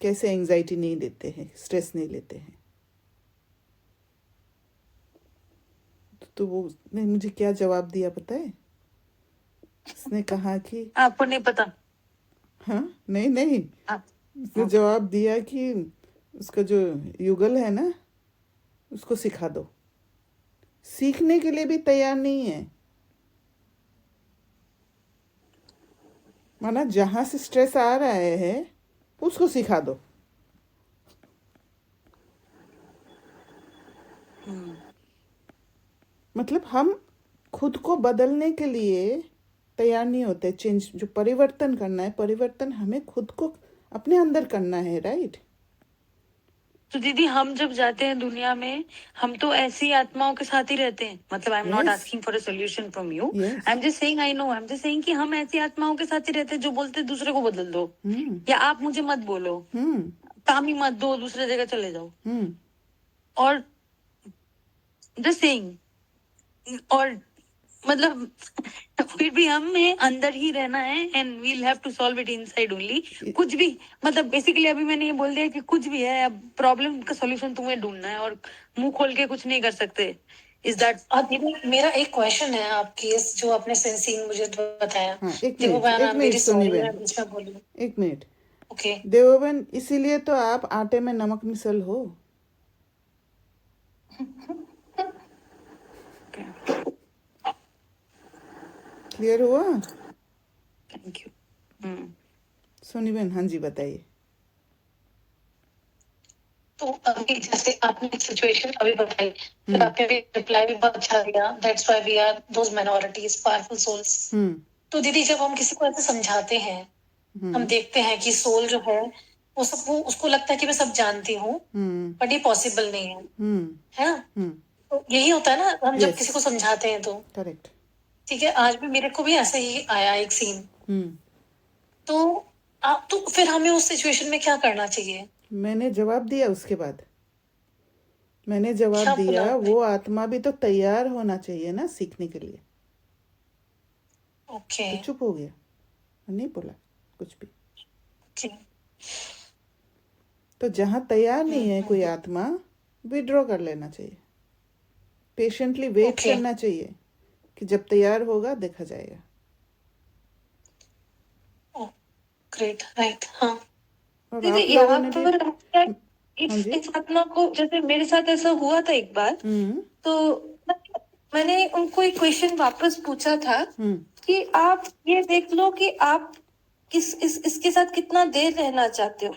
कैसे एंजाइटी नहीं लेते हैं, स्ट्रेस नहीं लेते हैं। तो वो उसने मुझे क्या जवाब दिया पता है? उसने कहा कि आपको नहीं पता? हाँ, नहीं नहीं, आप उसने जवाब दिया कि उसका जो युगल है ना, उसको सिखा दो। सीखने के लिए भी तैयार नहीं है। माना जहां से स्ट्रेस आ रहा है उसको सिखा दो। मतलब हम खुद को बदलने के लिए तैयार नहीं होते। चेंज जो परिवर्तन करना है, परिवर्तन हमें खुद को अपने अंदर करना है, राइट? तो दीदी, हम जब जाते हैं दुनिया में, हम तो ऐसी आत्माओं के साथ ही रहते हैं। मतलब आई am not Yes. Asking for a solution from you, Yes. I am just saying, I know, I am just saying कि हम ऐसी आत्माओं के साथ ही रहते हैं जो बोलते हैं दूसरे को बदल दो, या आप मुझे मत बोलो, काम ही मत दो, दूसरे जगह चले जाओ, और जस्ट सेइंग, और मतलब फिर भी हमें अंदर ही रहना है, and we'll have to solve it inside only. कुछ भी, मतलब बेसिकली अभी मैंने ये बोल दिया कि कुछ भी है, अब प्रॉब्लम का सॉल्यूशन तुम्हें ढूंढना है, और मुंह खोल के कुछ नहीं कर सकते। Is that? दीदी मेरा एक क्वेश्चन है आपकी इस जो आपने सीन मुझे बताया। हाँ, एक देखो मिनट, बहन, एक I'm minute very Soni sorry, बहन, मैं बीच में बोली। एक मिनट। ओके, देवोबन, इसीलिए तो आप आटे में नमक मिसल हो। क्लियर हुआ? Thank you. सोनी बहन, हाँ जी बताइए। तो अभी जैसे आपने सिचुएशन अभी बताई, फिर आपने भी रिप्लाई भी बहुत अच्छा दिया, that's why we are those minorities powerful souls. तो दीदी जब हम किसी को ऐसे समझाते हैं, हम देखते हैं कि सोल जो है वो सब, वो उसको लगता है कि मैं सब जानती हूँ, बट ये पॉसिबल नहीं है ना? तो यही होता है ना, हम जब Yes. किसी को समझाते हैं तो। करेक्ट। ठीक है, आज भी मेरे को भी ऐसे ही आया एक सीन। तो आप, तो फिर हमें उस सिचुएशन में क्या करना चाहिए? मैंने जवाब दिया उसके बाद। मैंने जवाब क्या बोला दिया, आपने? वो आत्मा भी तो तैयार होना चाहिए ना सीखने के लिए। ओके तो चुप हो गया, नहीं बोला कुछ भी। ओके। तो जहां तैयार नहीं है कोई आत्मा, विड्रॉ कर लेना चाहिए। पेशेंटली वेट ओके करना चाहिए कि जब तैयार होगा देखा जाएगा। ग्रेट, राइट, हाँ। और दीदी आप लोगों यहाँ ने भी। पर हाँ जी। इस आत्मा को, जैसे मेरे साथ ऐसा हुआ था एक बार, तो मैंने उनको एक क्वेश्चन वापस पूछा था कि आप ये देख लो कि आप इसके साथ कितना देर रहना चाहते हो।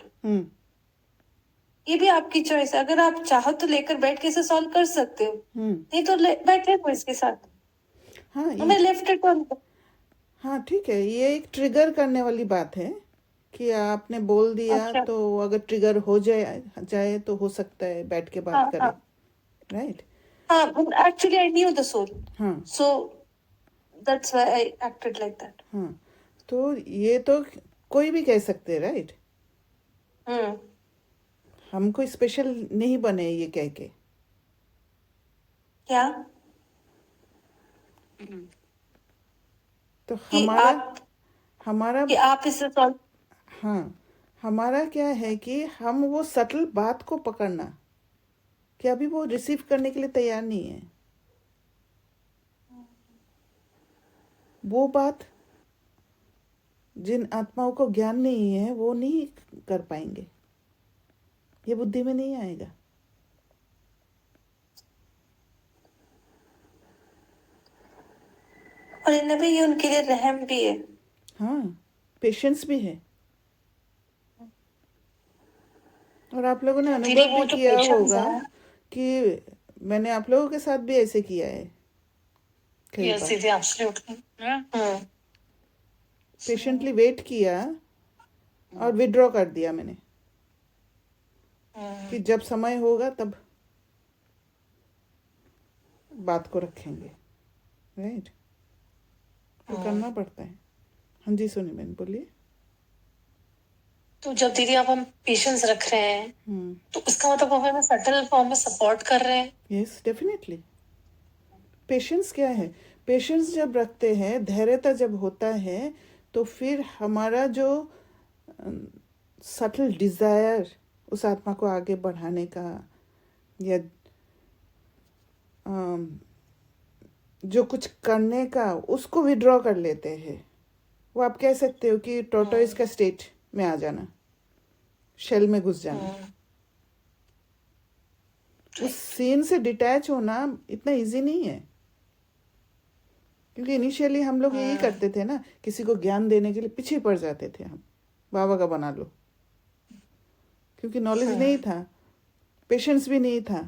ये भी आपकी चॉइस है, अगर आप चाहो तो लेकर बैठ के इसे सॉल्व कर सकते हो, नहीं तो बैठे को इसके साथ। हाँ मैं लेफ्ट इट ऑन। हाँ ठीक है, ये एक ट्रिगर करने वाली बात है कि आपने बोल दिया। अच्छा। तो अगर ट्रिगर हो जाए तो हो सकता है बैठ के बात करें, राइट? हाँ, actually I knew the soul, हाँ so that's why I acted like that. हाँ, तो ये तो कोई भी कह सकते हैं, राइट? हम कोई स्पेशल नहीं बने ये कह के। क्या? तो कि हमारा आप इसे सॉल्व। हाँ, हमारा क्या है कि हम वो सटल बात को पकड़ना कि अभी वो रिसीव करने के लिए तैयार नहीं है। वो बात जिन आत्माओं को ज्ञान नहीं है वो नहीं कर पाएंगे, ये बुद्धि में नहीं आएगा। और इनमें ये उनके लिए रहम भी है। हाँ, पेशेंस भी है। और आप लोगों ने दीदी अनुभव वो भी जो किया पेशेंस होगा है, कि मैंने आप लोगों के साथ भी ऐसे किया है कई यस बार। दीदी एब्सोल्युटली। पेशेंटली वेट किया और विड्रॉ कर दिया मैंने कि जब समय होगा तब बात को रखेंगे, राइट? तो करना पड़ता है। हाँ जी सोनी बहन बोलिए। तो जब दीदी आप हम पेशेंस रख रहे हैं, तो इसका मतलब हम हमें सटल फॉर्म में सपोर्ट कर रहे हैं। Yes definitely. पेशेंस क्या है? पेशेंस जब रखते हैं, धैर्यता जब होता है, तो फिर हमारा जो सटल डिजायर उस आत्मा को आगे बढ़ाने का, या जो कुछ करने का उसको विड्रॉ कर लेते हैं। वो आप कह सकते हो कि टोटोइस का स्टेट में आ जाना, शेल में घुस जाना। उस सीन से डिटैच होना इतना इजी नहीं है, क्योंकि इनिशियली हम लोग यही करते थे ना, किसी को ज्ञान देने के लिए पीछे पड़ जाते थे हम, बाबा का बना लो, क्योंकि नॉलेज नहीं था, पेशेंस भी नहीं था,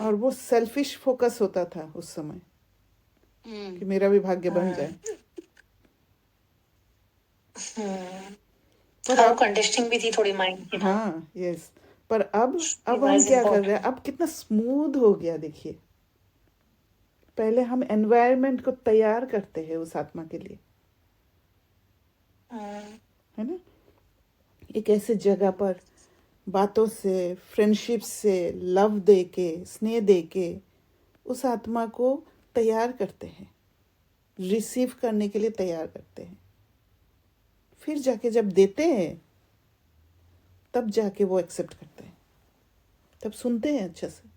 और वो सेल्फिश फोकस होता था उस समय कि मेरा भी भाग्य बन जाए। पर हाँ, अब कंडीशनिंग भी थी थोड़ी माइंड की ना। हाँ, यस। पर अब हम Revise क्या कर रहे हैं, important. अब कितना स्मूथ हो गया देखिए। पहले हम एनवायरनमेंट को तैयार करते हैं उस आत्मा के लिए, है ना। एक ऐसे जगह पर बातों से, फ्रेंडशिप से, लव दे के, स्नेह दे के उस आत्मा को तैयार करते हैं, रिसीव करने के लिए तैयार करते हैं। फिर जाके जब देते हैं तब जाके वो एक्सेप्ट करते हैं, तब सुनते हैं अच्छे से।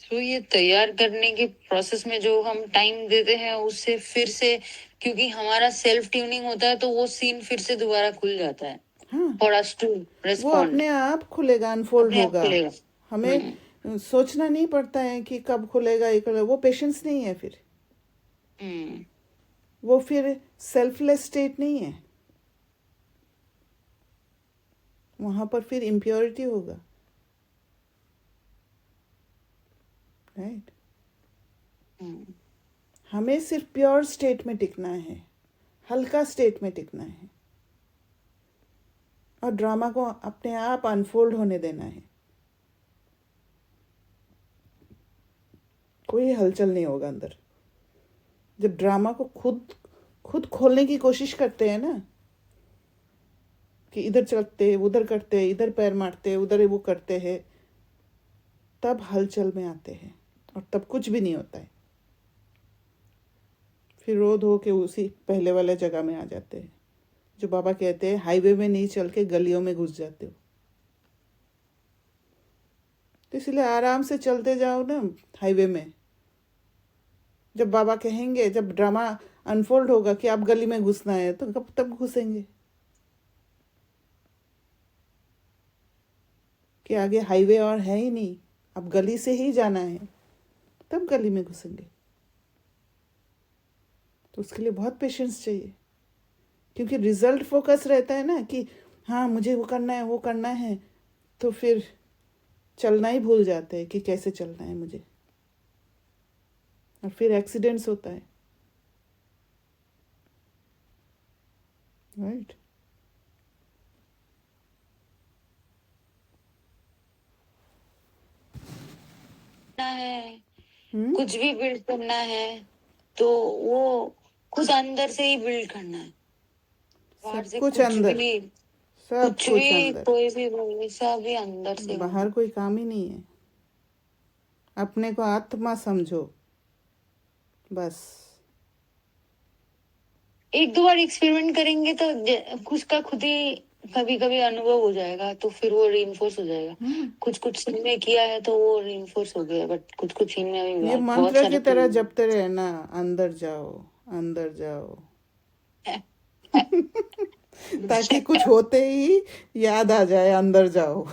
तो ये तैयार करने के प्रोसेस में जो हम टाइम देते हैं उससे फिर से, क्योंकि हमारा सेल्फ ट्यूनिंग होता है तो वो सीन फिर से दोबारा खुल जाता है हाँ, फॉर अस टू वो रेस्पॉन्ड, अपने आप खुलेगा, अनफोल्ड अपने आप होगा। खुलेगा। हमें सोचना नहीं पड़ता है कि कब खुलेगा, ये खुलेगा। वो पेशेंस नहीं है फिर, वो फिर सेल्फलेस स्टेट नहीं है, वहां पर फिर इम्प्योरिटी होगा, राइट। हमें सिर्फ प्योर स्टेट में टिकना है, हल्का स्टेट में टिकना है, और ड्रामा को अपने आप अनफोल्ड होने देना है। कोई हलचल नहीं होगा अंदर। जब ड्रामा को खुद खुद खोलने की कोशिश करते हैं ना, कि इधर चलते, उधर करते, इधर पैर मारते, उधर वो करते हैं, तब हलचल में आते हैं, और तब कुछ भी नहीं होता है। फिर रो धो के उसी पहले वाले जगह में आ जाते हैं, जो बाबा कहते हैं हाईवे में नहीं चल के गलियों में घुस जाते हो। तो इसलिए आराम से चलते जाओ ना हाईवे में। जब बाबा कहेंगे, जब ड्रामा अनफोल्ड होगा कि आप गली में घुसना है, तो कब तब घुसेंगे, कि आगे हाईवे और है ही नहीं, अब गली से ही जाना है, तब गली में घुसेंगे। तो उसके लिए बहुत पेशेंस चाहिए, क्योंकि रिजल्ट फोकस रहता है ना, कि हाँ मुझे वो करना है, वो करना है, तो फिर चलना ही भूल जाते हैं कि कैसे चलना है मुझे, और फिर एक्सीडेंट्स होता है, राइट। है कुछ भी बिल्ड करना है तो वो खुद अंदर से ही बिल्ड करना है, बाहर सब से कुछ कुछ अंदर, भी, सब कुछ कुछ भी, अंदर, कोई भी बोले सब भी अंदर से होना। बाहर कोई काम ही नहीं है। अपने को आत्मा समझो बस। एक दो बार एक्सपेरिमेंट करेंगे तो खुद का खुद ही कभी कभी अनुभव हो जाएगा, तो फिर वो रीइंफोर्स हो जाएगा। कुछ कुछ सीन में किया है तो वो रीइंफोर्स हो गया, बट कुछ कुछ सीन में अभी ये बहुत मंत्र सारे की तरह जपते रहे ना, अंदर जाओ, अंदर जाओ, ताकि कुछ होते ही याद आ जाए, अंदर जाओ।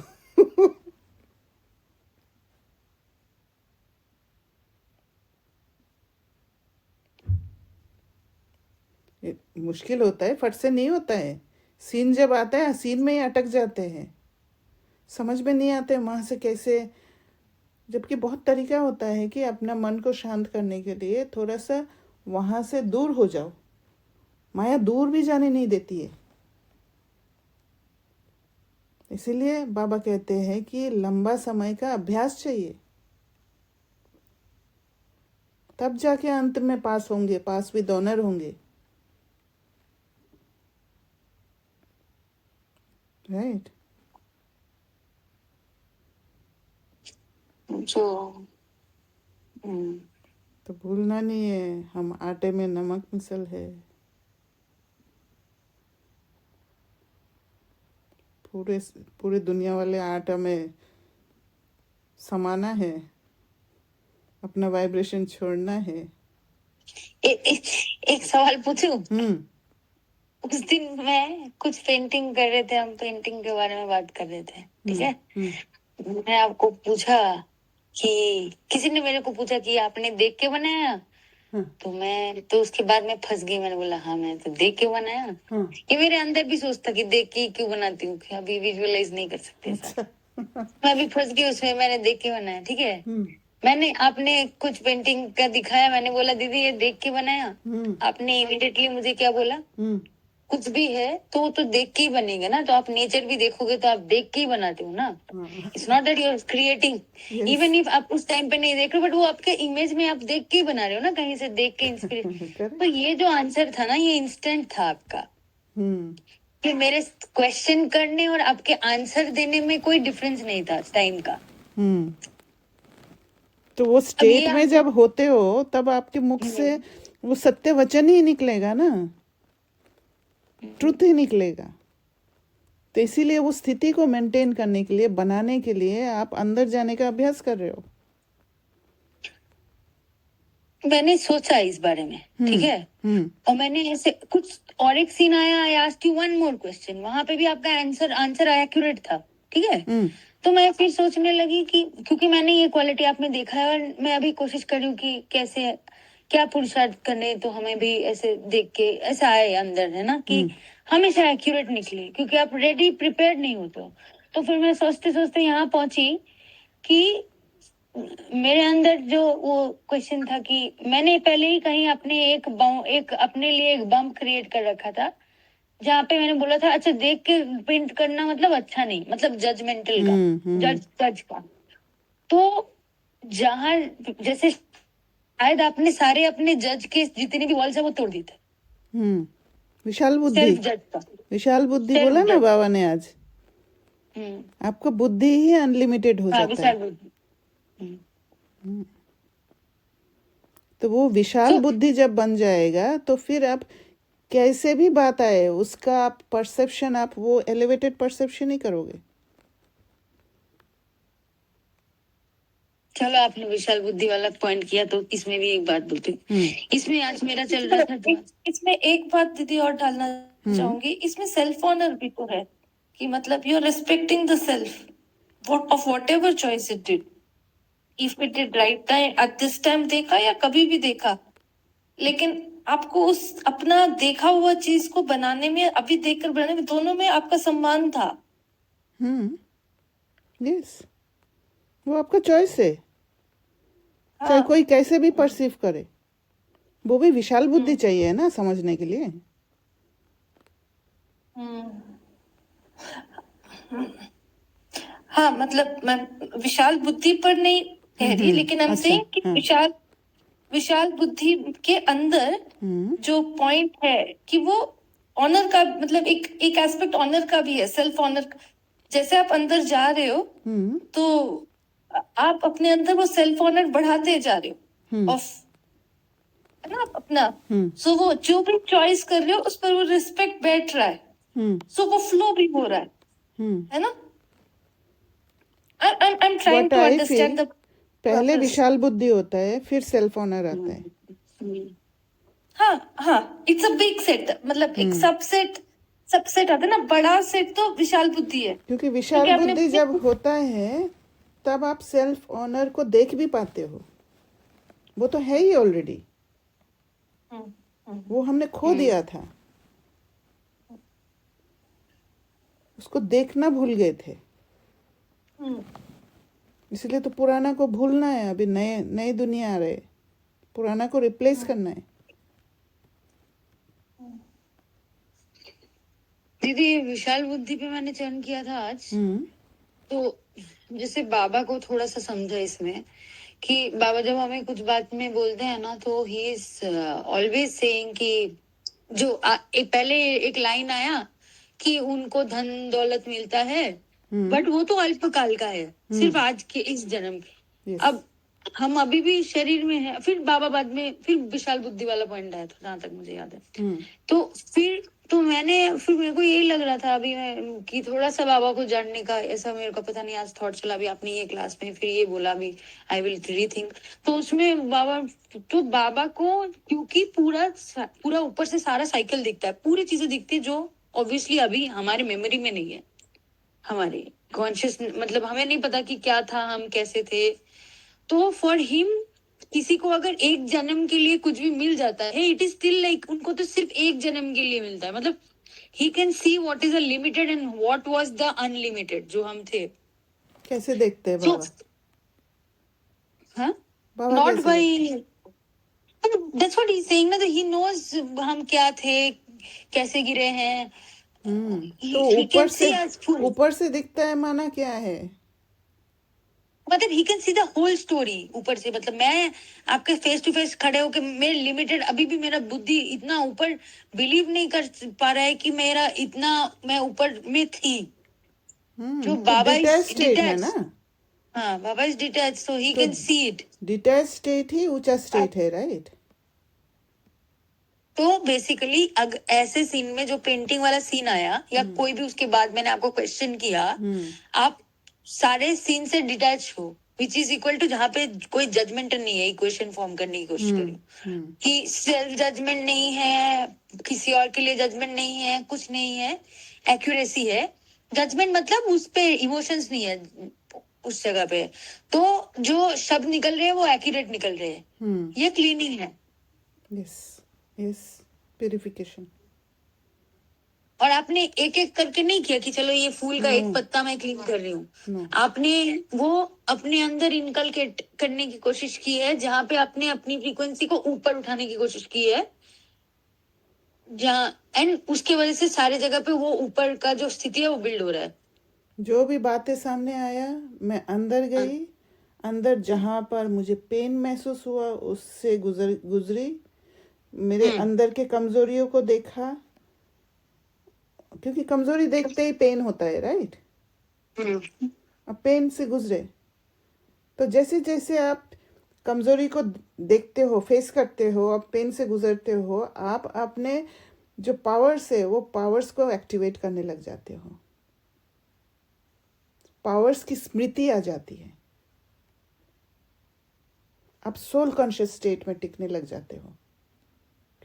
ये मुश्किल होता है, फट से नहीं होता है। सीन जब आता है, सीन में ही अटक जाते हैं, समझ में नहीं आते वहां से कैसे। जबकि बहुत तरीका होता है कि अपना मन को शांत करने के लिए थोड़ा सा वहां से दूर हो जाओ। माया दूर भी जाने नहीं देती है, इसीलिए बाबा कहते हैं कि लंबा समय का अभ्यास चाहिए, तब जाके अंत में पास होंगे, पास विद ऑनर होंगे, राइट। जो तो भूलना नहीं है, हम आटे में नमक मिसल है, पूरे पूरे दुनिया वाले आटा में समाना है, अपना वाइब्रेशन छोड़ना है। एक सवाल पूछूं? उस दिन मैं कुछ पेंटिंग कर रहे थे, हम पेंटिंग के बारे में बात कर रहे थे, ठीक है? मैं आपको पूछा कि किसी ने मेरे को पूछा कि आपने देख के बनाया? तो उसके बाद मैं फंस गई। मैंने बोला हाँ, मैं तो देख के बनाया। ये मेरे अंदर भी सोचता कि देख के क्यों बनाती हूँ, कि अभी विजुअलाइज नहीं कर सकते ऐसा। मैं अभी फंस गई उसमें, मैंने देख के बनाया, ठीक है? मैंने आपने कुछ पेंटिंग का दिखाया, मैंने बोला दीदी ये देख के बनाया। आपने इमीडिएटली मुझे क्या बोला? कुछ भी है तो वो तो देख के ही बनेगा ना, तो आप नेचर भी देखोगे तो आप देख के ही बनाते हो ना। It's not that you are creating, even if आप उस टाइम पे नहीं देख रहे हो, बट वो आपके इमेज में आप देख के ही बना रहे हो ना, कहीं से देख के इंस्पिरेशन। तो ये जो आंसर था ना, ये इंस्टेंट था आपका। कि मेरे क्वेश्चन करने और आपके आंसर देने में कोई डिफरेंस नहीं था टाइम का। तो वो स्टेट में जब होते हो तब आपके मुख से वो सत्य वचन ही निकलेगा ना, ट्रुथ ही निकलेगा। तो इसीलिए वो स्थिति को मेंटेन करने के लिए, बनाने के लिए आप अंदर जाने का अभ्यास कर रहे हो। मैंने सोचा इस बारे में, ठीक है? और मैंने ऐसे कुछ और एक सीन आया, I asked you one more question, वहां पे भी आपका आंसर एक्यूरेट था, ठीक है? तो मैं फिर सोचने लगी कि क्योंकि मैंने ये क्वालिटी आप में देखा है, और मैं अभी कोशिश कर रही हूँ कि कैसे क्या पुरुषार्थ करने तो हमें भी ऐसे देख के ऐसा आए अंदर, है ना, कि हमेशा एक्यूरेट निकले, क्योंकि आप रेडी प्रिपेयर्ड नहीं होते हो। तो फिर मैं सोचते सोचते यहाँ पहुंची कि मेरे अंदर जो वो क्वेश्चन था कि मैंने पहले ही कहीं अपने लिए एक बम क्रिएट कर रखा था, जहाँ पे मैंने बोला था अच्छा देख के पेंट करना मतलब अच्छा नहीं, मतलब जजमेंटल का, जज का। तो जहाँ जैसे शायद आपने सारे अपने जज के जितने भी वॉल्स है वो तोड़ दिए थे। विशाल बुद्धि, सेल्फ जज का, विशाल बुद्धि बोला ना बाबा ने आज। आपका बुद्धि ही अनलिमिटेड हो जाता है। तो वो विशाल बुद्धि जब बन जाएगा तो फिर आप कैसे भी बात आए उसका आप परसेप्शन, आप वो एलिवेटेड परसेप्शन ही करोगे। चलो आपने विशाल बुद्धि वाला पॉइंट किया, तो इसमें भी एक बात बोलती हूँ। इसमें आज मेरा चल रहा था, इसमें एक बात दीदी और डालना चाहूंगी, इसमें सेल्फ ऑनर भी तो है, कि मतलब you are respecting the self of whatever choice it did, if it did right at this time देखा या कभी भी देखा, लेकिन आपको उस अपना देखा हुआ चीज को बनाने में, अभी देखकर बनाने में, दोनों में आपका सम्मान था। यस, वो आपका चॉइस है। चाहे कोई कैसे भी परसीव करे, वो भी विशाल बुद्धि चाहिए ना समझने के लिए। हाँ, मतलब मैं विशाल बुद्धि पर नहीं कह रही, लेकिन हम से कि विशाल बुद्धि के अंदर जो पॉइंट है कि वो ऑनर का, मतलब एक एस्पेक्ट ऑनर का भी है, सेल्फ ऑनर। जैसे आप अंदर जा रहे हो तो आप अपने अंदर वो सेल्फ ऑनर बढ़ाते जा रहे हो, ऑफ, है ना, अपना। सो वो जो भी चॉइस कर रहे हो उस पर वो रिस्पेक्ट बैठ रहा है, सो वो फ्लो भी हो रहा है ना। I'm trying to understand the पहले विशाल बुद्धि होता है, फिर सेल्फ ऑनर आता है। हाँ, इट्स अ बिग सेट, मतलब एक सबसेट आता है ना, बड़ा सेट तो विशाल बुद्धि है। क्योंकि विशाल बुद्धि जब होता है तब आप सेल्फ ऑनर को देख भी पाते हो, वो तो है ही ऑलरेडी, वो हमने खो दिया था, उसको देखना भूल गए थे। इसलिए तो पुराना को भूलना है, अभी नए दुनिया आ रहे, पुराना को रिप्लेस करना है। दीदी विशाल बुद्धि पे मैंने चयन किया था आज, तो जैसे बाबा को थोड़ा सा समझा इसमें, कि बाबा जब हमें कुछ बात में बोलते हैं ना, तो ही इज ऑलवेज सेइंग कि जो पहले एक लाइन आया कि उनको धन दौलत मिलता है, बट वो तो अल्पकाल का है, सिर्फ आज के इस जन्म के। अब हम अभी भी शरीर में है। फिर बाबा बाद में फिर विशाल बुद्धि वाला पॉइंट आया था, जहां तक मुझे याद है। तो फिर तो मैंने फिर मेरे को यही लग रहा था अभी मैं कि थोड़ा सा बाबा को जानने का ऐसा मेरे को पता नहीं आज थॉट चला अभी आपने ये क्लास में फिर ये बोला अभी आई विल रीथिंक तो उसमें बाबा को क्योंकि पूरा ऊपर से सारा साइकिल दिखता है पूरी चीजें दिखती है जो ऑब्वियसली अभी हमारे मेमोरी में नहीं है हमारे कॉन्शियस मतलब हमें नहीं पता कि क्या था हम कैसे थे तो फॉर हिम किसी को अगर एक जन्म के लिए कुछ भी मिल जाता है इट इज स्टिल लाइक उनको तो सिर्फ एक जन्म के लिए मिलता है मतलब he can see what is a limited and what was the unlimited जो हम थे कैसे देखते हैं सो बाबा? हाँ बाबा नॉट कैसे बाई देखते? That's what he is saying ना ही नोज हम क्या थे कैसे गिरे हैं तो ही कैन सी अस फुल ऊपर से दिखता है माना क्या है? मतलब he can see the whole story ऊपर से मतलब मैं आपके फेस टू फेस खड़े होके मेरे लिमिटेड अभी भी मेरा बुद्धि इतना ऊपर बिलीव नहीं कर पा रहा है कि मेरा इतना मैं ऊपर में थी जो तो बाबा इज डिटैच स्टेट है डिटैच ना? हाँ Baba is detach so he तो can see it detach state ही ऊंचा स्टेट है, राइट? तो बेसिकली अगर ऐसे सीन में जो पेंटिंग वाला सीन आया या कोई भी उसके बाद मैंने आपको क्वेश्चन किया आप सारे सीन से डिटैच हो विच इज इक्वल टू जहाँ पे कोई जजमेंट नहीं है इक्वेशन फॉर्म करने की कोशिश करी कि सेल्फ जजमेंट नहीं है किसी और के लिए जजमेंट नहीं है कुछ नहीं है एक्यूरेसी है जजमेंट मतलब उस पे इमोशंस नहीं है उस जगह पे तो जो शब्द निकल रहे हैं वो एक्यूरेट निकल रहे हैं ये क्लीनिंग है यस यस, प्यूरिफिकेशन। और आपने एक एक करके नहीं किया कि चलो ये फूल का एक पत्ता मैं क्लीन कर रही हूँ आपने वो अपने अंदर इनकलकेट करने की कोशिश की है जहाँ पे आपने अपनी फ्रीक्वेंसी को ऊपर उठाने की कोशिश की है जहाँ एंड उसके वजह से सारे जगह पे वो ऊपर का जो स्थिति है वो बिल्ड हो रहा है जो भी बातें सामने आया मैं अंदर गई, अंदर जहां पर मुझे पेन महसूस हुआ उससे गुजरी, मेरे अंदर के कमजोरियों को देखा, क्योंकि कमजोरी देखते ही पेन होता है, राइट? अब पेन से गुजरे तो जैसे जैसे आप कमजोरी को देखते हो, फेस करते हो, अब पेन से गुजरते हो, आप अपने जो पावर्स है वो पावर्स को एक्टिवेट करने लग जाते हो, पावर्स की स्मृति आ जाती है, आप सोल कॉन्शियस स्टेट में टिकने लग जाते हो,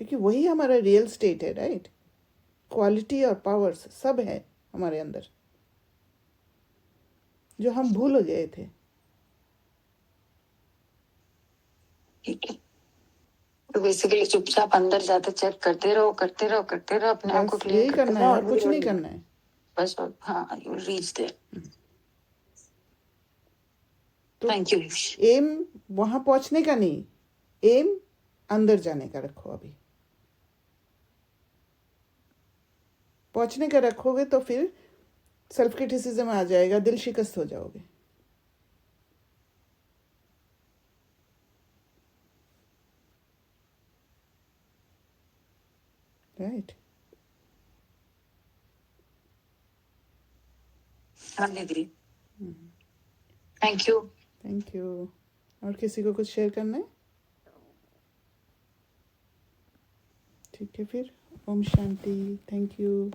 क्योंकि वही हमारा रियल स्टेट है, राइट? क्वालिटी और पावर्स सब है हमारे अंदर जो हम भूल गए थे। तो बेसिकली चुपचाप अंदर जाते चेक करते रहो अपने आप को बस क्लियर यही करना है और कुछ नहीं करना है। बस हाँ यू रीच देयर तो थैंक यू एम वहां पहुंचने का नहीं, एम अंदर जाने का रखो। अभी पहुंचने का रखोगे तो फिर सेल्फ क्रिटिसिज्म आ जाएगा, दिल शिकस्त हो जाओगे, right? Thank you thank you. और किसी को कुछ शेयर करना है? ठीक है फिर, ओम शांति, थैंक यू।